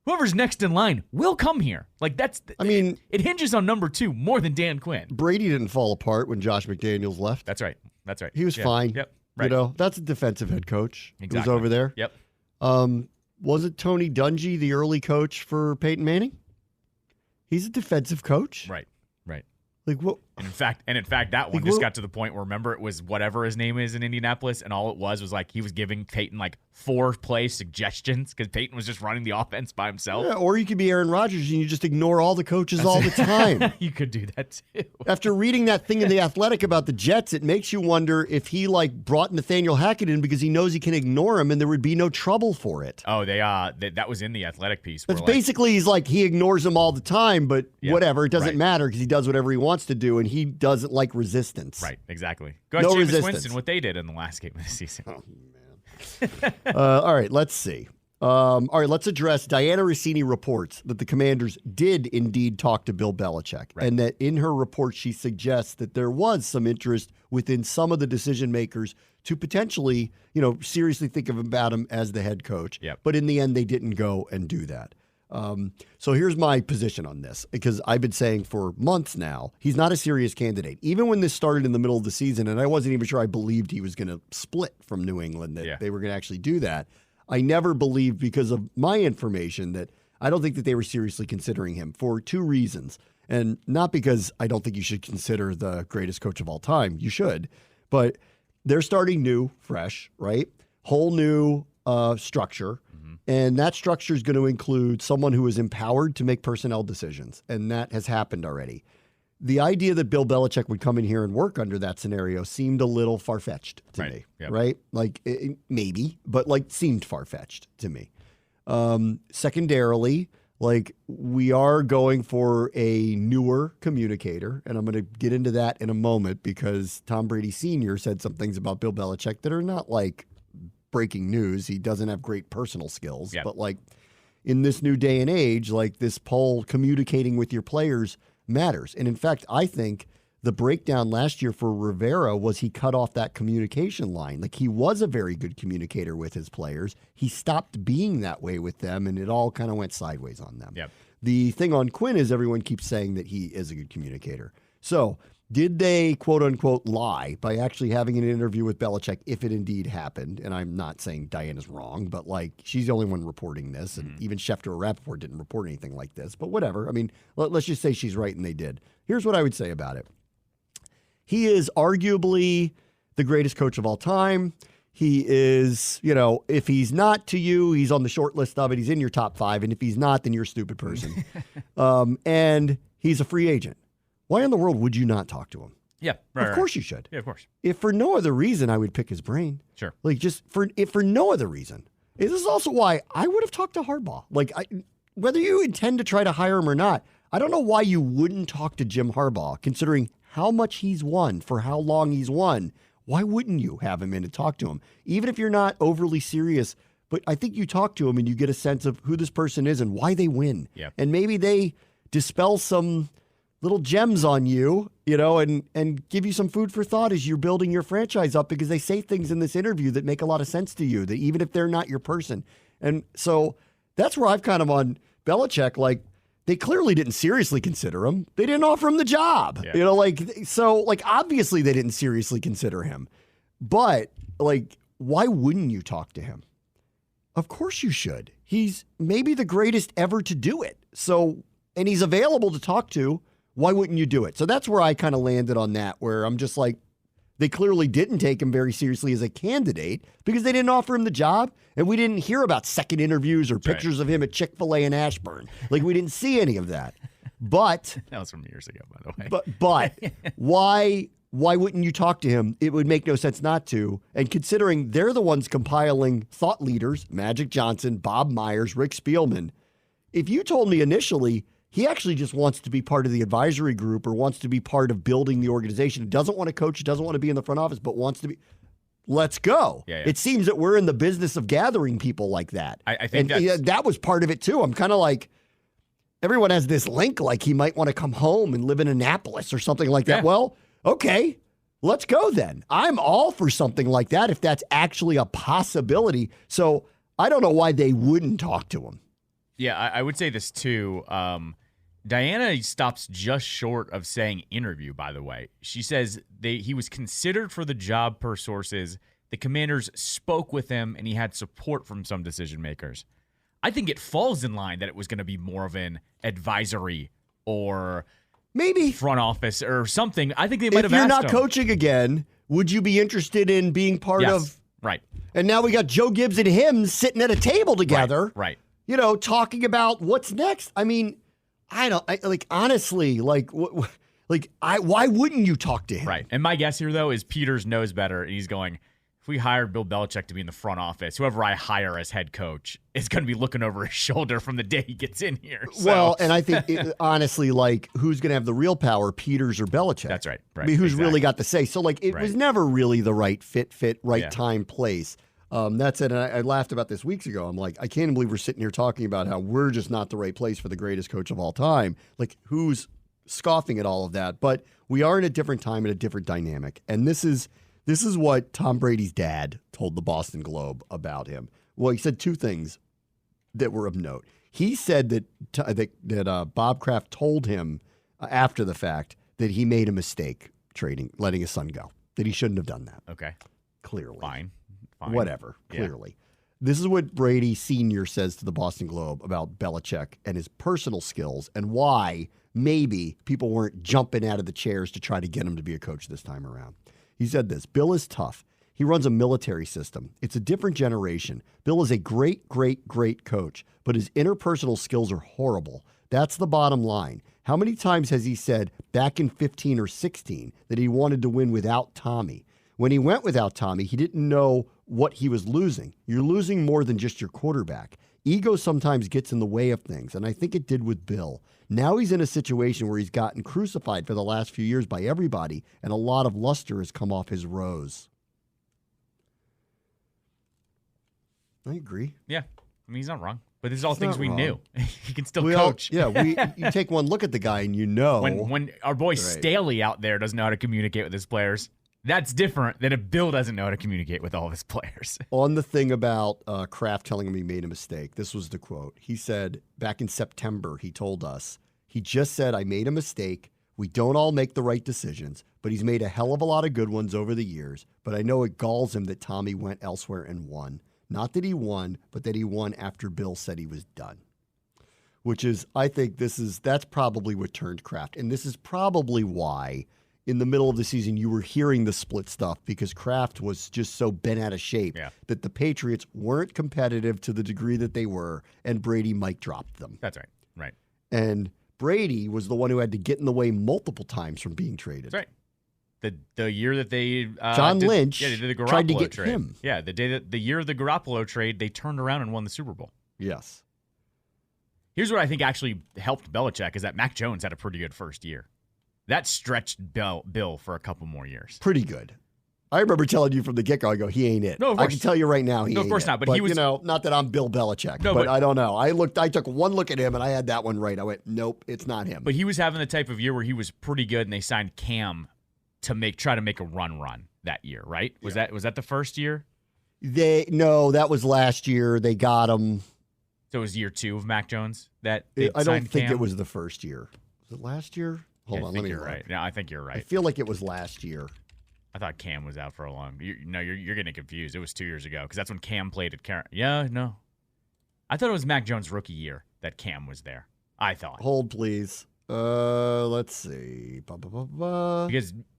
whoever's next in line will come here. It hinges on number 2 more than Dan Quinn. Brady didn't fall apart when Josh McDaniels left. That's right. He was fine. Yep. Right. That's a defensive head coach exactly. who's over there. Yep. Was it Tony Dungy, the early coach for Peyton Manning? He's a defensive coach. Right. Like what? And in fact, that one just got to the point where, remember, it was whatever his name is in Indianapolis, and all it was like he was giving Peyton 4 play suggestions because Peyton was just running the offense by himself. Yeah, or you could be Aaron Rodgers and you just ignore all the coaches all the time. You could do that too. After reading that thing in The Athletic about the Jets, it makes you wonder if he brought Nathaniel Hackett in because he knows he can ignore him and there would be no trouble for it. Oh, that was in the Athletic piece. That's basically he ignores him all the time, but whatever, it doesn't matter because he does whatever he wants to do and he doesn't like resistance. Right, exactly. Go ahead, Jameis Winston, what they did in the last game of the season. Oh, man. All right, let's see. All right, let's address Diana Rossini reports that the Commanders did indeed talk to Bill Belichick, and that in her report she suggests that there was some interest within some of the decision makers to potentially, seriously think about him as the head coach. Yep. But in the end, they didn't go and do that. So here's my position on this, because I've been saying for months now, he's not a serious candidate. Even when this started in the middle of the season, and I wasn't even sure I believed he was going to split from New England, that they were going to actually do that. I never believed, because of my information, that I don't think that they were seriously considering him for 2 reasons. And not because I don't think you should consider the greatest coach of all time. You should. But they're starting new, fresh, right? Whole new structure. And that structure is going to include someone who is empowered to make personnel decisions. And that has happened already. The idea that Bill Belichick would come in here and work under that scenario seemed a little far-fetched to me, right? Maybe, but seemed far-fetched to me. Secondarily, we are going for a newer communicator, and I'm going to get into that in a moment because Tom Brady Sr. said some things about Bill Belichick that are not breaking news. He doesn't have great personal skills, but in this new day and age, this whole communicating with your players matters. And in fact, I think the breakdown last year for Rivera was he cut off that communication line. Like, he was a very good communicator with his players. He stopped being that way with them, and it all kind of went sideways on them. Yep. The thing on Quinn is everyone keeps saying that he is a good communicator. So did they, quote unquote, lie by actually having an interview with Belichick if it indeed happened? And I'm not saying Diana's wrong, but like, she's the only one reporting this. And even Schefter or Rappaport didn't report anything like this. But whatever. I mean, let's just say she's right and they did. Here's what I would say about it. He is arguably the greatest coach of all time. He is, if he's not to you, he's on the short list of it. He's in your top 5. And if he's not, then you're a stupid person. And he's a free agent. Why in the world would you not talk to him? Yeah, right. Of course you should. Yeah, of course. If for no other reason, I would pick his brain. Sure. Like, just for no other reason. This is also why I would have talked to Harbaugh. Like, whether you intend to try to hire him or not, I don't know why you wouldn't talk to Jim Harbaugh, considering how much he's won, for how long he's won. Why wouldn't you have him in and talk to him? Even if you're not overly serious, but I think you talk to him and you get a sense of who this person is and why they win. Yep. And maybe they dispel some little gems on you, and give you some food for thought as you're building your franchise up, because they say things in this interview that make a lot of sense to you, that even if they're not your person. And so that's where I've kind of on Belichick, like, they clearly didn't seriously consider him. They didn't offer him the job. Yeah. Obviously they didn't seriously consider him. But, like, why wouldn't you talk to him? Of course you should. He's maybe the greatest ever to do it. So, and he's available to talk to. Why wouldn't you do it? So that's where I kind of landed on that, where I'm just like, they clearly didn't take him very seriously as a candidate because they didn't offer him the job. And we didn't hear about second interviews or pictures of him at Chick-fil-A in Ashburn. Like, we didn't see any of that. But that was from years ago, by the way. But why wouldn't you talk to him? It would make no sense not to. And considering they're the ones compiling thought leaders, Magic Johnson, Bob Myers, Rick Spielman, if you told me initially he actually just wants to be part of the advisory group or wants to be part of building the organization, he doesn't want to coach, doesn't want to be in the front office, but wants to be, let's go. Yeah. It seems that we're in the business of gathering people like that. I think that was part of it too. I'm kind of like, everyone has this link, like he might want to come home and live in Annapolis or something like that. Yeah. Well, okay, let's go then. I'm all for something like that if that's actually a possibility. So I don't know why they wouldn't talk to him. Yeah, I would say this too. Diana stops just short of saying interview, by the way. She says he was considered for the job per sources. The Commanders spoke with him, and he had support from some decision makers. I think it falls in line that it was going to be more of an advisory or maybe front office or something. I think they might have asked him. If you're not coaching again, would you be interested in being part of? Right. And now we got Joe Gibbs and him sitting at a table together. Right. Talking about what's next. I mean, honestly, why wouldn't you talk to him? Right. And my guess here, though, is Peters knows better. And he's going, if we hired Bill Belichick to be in the front office, whoever I hire as head coach is going to be looking over his shoulder from the day he gets in here. So. Well, and I think, honestly, who's going to have the real power, Peters or Belichick? That's right. I mean, who's really got the say? So, it was never really the right fit, right time, place. That's it. And I laughed about this weeks ago. I'm like, I can't believe we're sitting here talking about how we're just not the right place for the greatest coach of all time. Like, who's scoffing at all of that? But we are in a different time and a different dynamic. And this is what Tom Brady's dad told the Boston Globe about him. Well, he said two things that were of note. He said that Bob Kraft told him after the fact that he made a mistake letting his son go, that he shouldn't have done that. Okay. Clearly. Fine. Whatever, clearly. This is what Brady Sr. says to the Boston Globe about Belichick and his personal skills and why maybe people weren't jumping out of the chairs to try to get him to be a coach this time around. He said this: Bill is tough. He runs a military system. It's a different generation. Bill is a great, great, great coach, but his interpersonal skills are horrible. That's the bottom line. How many times has he said back in 15 or 16 that he wanted to win without Tommy? When he went without Tommy, he didn't know what he was losing. You're losing more than just your quarterback. Ego sometimes gets in the way of things, and I think it did with Bill. Now he's in a situation where he's gotten crucified for the last few years by everybody, and a lot of luster has come off his rose. I agree. Yeah. I mean, he's not wrong. But this is all things we knew. He can still you coach. You take one look at the guy and you know. When our boy Staley out there doesn't know how to communicate with his players, that's different than if Bill doesn't know how to communicate with all of his players. On the thing about Kraft telling him he made a mistake, this was the quote. He said back in September, he told us, he just said, I made a mistake. We don't all make the right decisions, but he's made a hell of a lot of good ones over the years. But I know it galls him that Tommy went elsewhere and won. Not that he won, but that he won after Bill said he was done. Which is, I think that's probably what turned Kraft. And this is probably why in the middle of the season you were hearing the split stuff, because Kraft was just so bent out of shape that the Patriots weren't competitive to the degree that they were, and Brady mic dropped them. That's right. Right. And Brady was the one who had to get in the way multiple times from being traded. That's right. The year that they John Lynch they did the Garoppolo tried to get trade. him. Yeah, the year of the Garoppolo trade, they turned around and won the Super Bowl. Yes. Here's what I think actually helped Belichick is that Mac Jones had a pretty good first year. That stretched Bill for a couple more years. Pretty good. I remember telling you from the get-go, I go, he ain't it. No, of course. I can tell you right now, he ain't it. No, of course not. But he was, not that I'm Bill Belichick. No, but I don't know. I took one look at him and I had that one right. I went, nope, it's not him. But he was having the type of year where he was pretty good, and they signed Cam to try to make a run that year, right? Was that the first year? No, that was last year. They got him. So it was year 2 of Mac Jones that I don't think Cam? It was the first year. Was it last year? Hold on, let me you're look. right. No, I think you're right. I feel like it was last year. I thought Cam was out for a long. You're getting confused. It was 2 years ago because that's when Cam played at Yeah, no. I thought it was Mac Jones' rookie year that Cam was there. I thought. Hold, please. Let's see.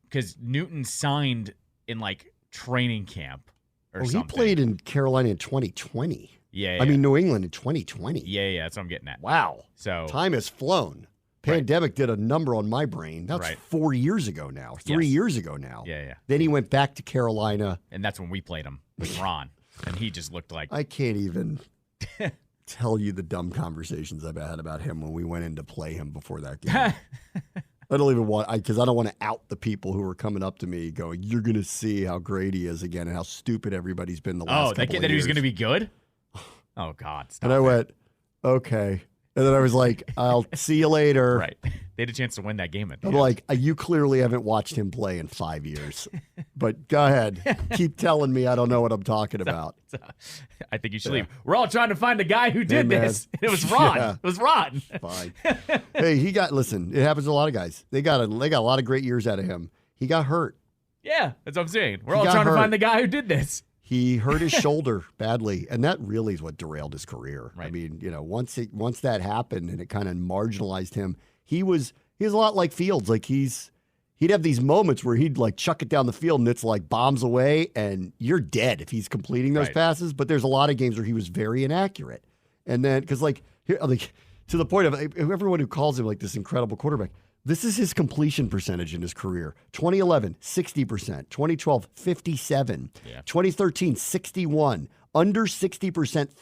Because Newton signed in like training camp or something. He played in Carolina in 2020. Yeah. I mean, New England in 2020. Yeah, that's what I'm getting at. Wow. So time has flown. Pandemic did a number on my brain. That's 4 years ago now. 3 years ago now. Yeah. Then he went back to Carolina. And that's when we played him with Ron. And he just looked like... I can't even tell you the dumb conversations I've had about him when we went in to play him before that game. I don't even want... Because I don't want to out the people who were coming up to me going, you're going to see how great he is again and how stupid everybody's been the last couple of years. That he was going to be good? Oh, God. Stop and I went, okay. And then I was like, I'll see you later. Right. They had a chance to win that game. I'm like, you clearly haven't watched him play in 5 years. But go ahead. Keep telling me I don't know what I'm talking about. I think you should leave. We're all trying to find the guy who did this. It was Ron. It was Ron. Fine. Hey, listen, it happens to a lot of guys. They got a lot of great years out of him. He got hurt. Yeah, that's what I'm saying. We're all trying to find the guy who did this. He hurt his shoulder badly, and that really is what derailed his career. Right. I mean, once that happened and it kind of marginalized him, he was a lot like Fields. Like he'd have these moments where he'd like chuck it down the field and it's like bombs away and you're dead if he's completing those passes. But there's a lot of games where he was very inaccurate. And then because to the point of everyone who calls him like this incredible quarterback, this is his completion percentage in his career. 2011, 60%. 2012, 57%. Yeah. 2013, 61%. Under 60%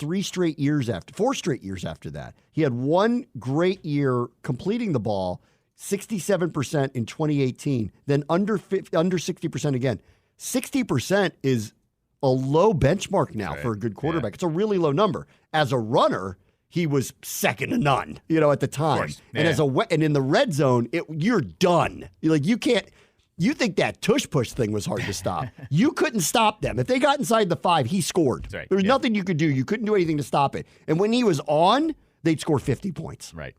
4 straight years after that. He had one great year completing the ball, 67% in 2018, then under 60% again. 60% is a low benchmark now for a good quarterback. Yeah. It's a really low number. As a runner, he was second to none, at the time. Yeah. And in the red zone, you're done. You can't. You think that tush push thing was hard to stop? You couldn't stop them. If they got inside the 5, he scored. Right. There was nothing you could do. You couldn't do anything to stop it. And when he was on, they'd score 50 points. Right.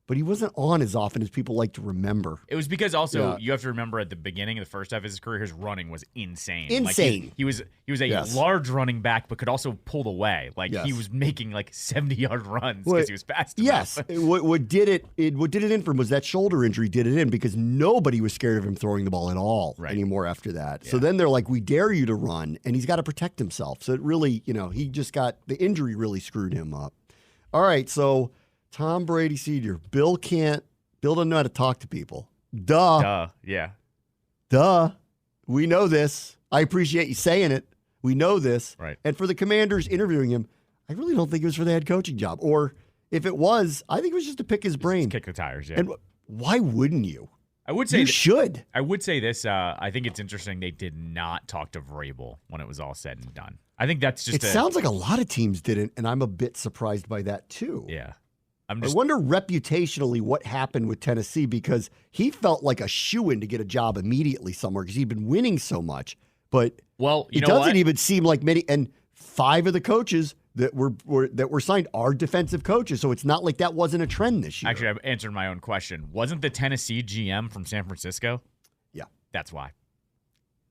But he wasn't on as often as people like to remember. It was because also you have to remember at the beginning of the first half of his career, his running was insane. Insane. Like he was a large running back, but could also pull away. He was making 70-yard runs because he was fast enough. Yes. What did it in for him was that shoulder injury did it in because nobody was scared of him throwing the ball at all anymore after that. Yeah. So then they're like, we dare you to run, and he's got to protect himself. So it really, he just got the injury really screwed him up. All right, so Tom Brady Sr. Bill doesn't know how to talk to people. Duh. Yeah. Duh. We know this. I appreciate you saying it. We know this. Right. And for the Commanders interviewing him, I really don't think it was for the head coaching job. Or if it was, I think it was just to pick his brain. Just kick the tires, yeah. And why wouldn't you? I would say you should. I would say this. I think it's interesting they did not talk to Vrabel when it was all said and done. I think that's just. It sounds like a lot of teams didn't, and I'm a bit surprised by that too. Yeah. I wonder reputationally what happened with Tennessee, because he felt like a shoo-in to get a job immediately somewhere because he'd been winning so much. But it doesn't even seem like many. And 5 of the coaches that were signed are defensive coaches, so it's not like that wasn't a trend this year. Actually, I've answered my own question. Wasn't the Tennessee GM from San Francisco? Yeah. That's why.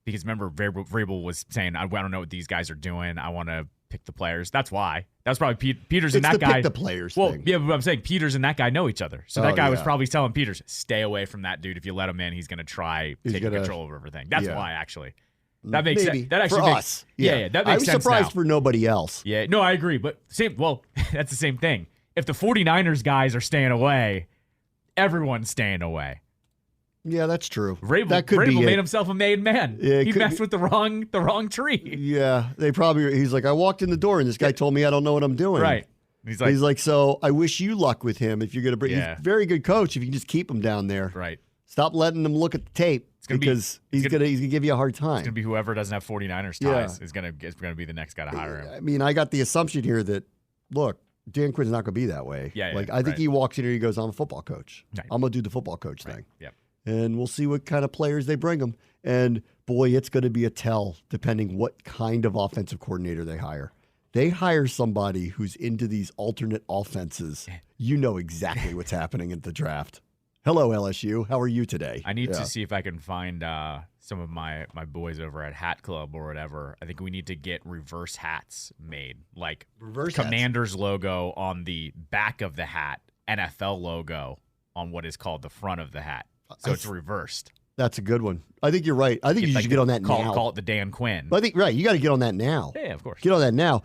Because remember, Vrabel was saying, I don't know what these guys are doing. I want to pick the players. That's why. That was probably Peters and that guy. Pick the players well, thing. yeah, but I'm saying Peters and that guy know each other. So that guy was probably telling Peters, stay away from that dude. If you let him in, he's going to try taking control over everything. That's why, actually. That makes sense. That actually for makes, us. Yeah, that makes sense. I was surprised for nobody else. Yeah, no, I agree. But that's the same thing. If the 49ers guys are staying away, everyone's staying away. Yeah, that's true. Vrabel made himself a made man. Yeah, he messed with the wrong tree. Yeah, he's like, I walked in the door and this guy told me I don't know what I'm doing. Right. He's like, so I wish you luck with him if you're going to bring. He's a very good coach if you can just keep him down there. Right. Stop letting him look at the tape because he's gonna give you a hard time. It's gonna be whoever doesn't have 49ers ties is gonna be the next guy to hire him. I mean, I got the assumption here that Dan Quinn's not gonna be that way. I think he walks in here, he goes, I'm a football coach. Right. I'm gonna do the football coach thing. Yep. And we'll see what kind of players they bring him. And boy, it's gonna be a tell depending what kind of offensive coordinator they hire. They hire somebody who's into these alternate offenses. You know exactly what's happening at the draft. Hello, LSU. How are you today? I need to see if I can find some of my boys over at Hat Club or whatever. I think we need to get reverse hats made, like Commanders hats. Logo on the back of the hat, NFL logo on what is called the front of the hat. So it's reversed. That's a good one. I think you're right. I think you should get on that now. Call it the Dan Quinn. I think you got to get on that now. Yeah, of course. Get on that now.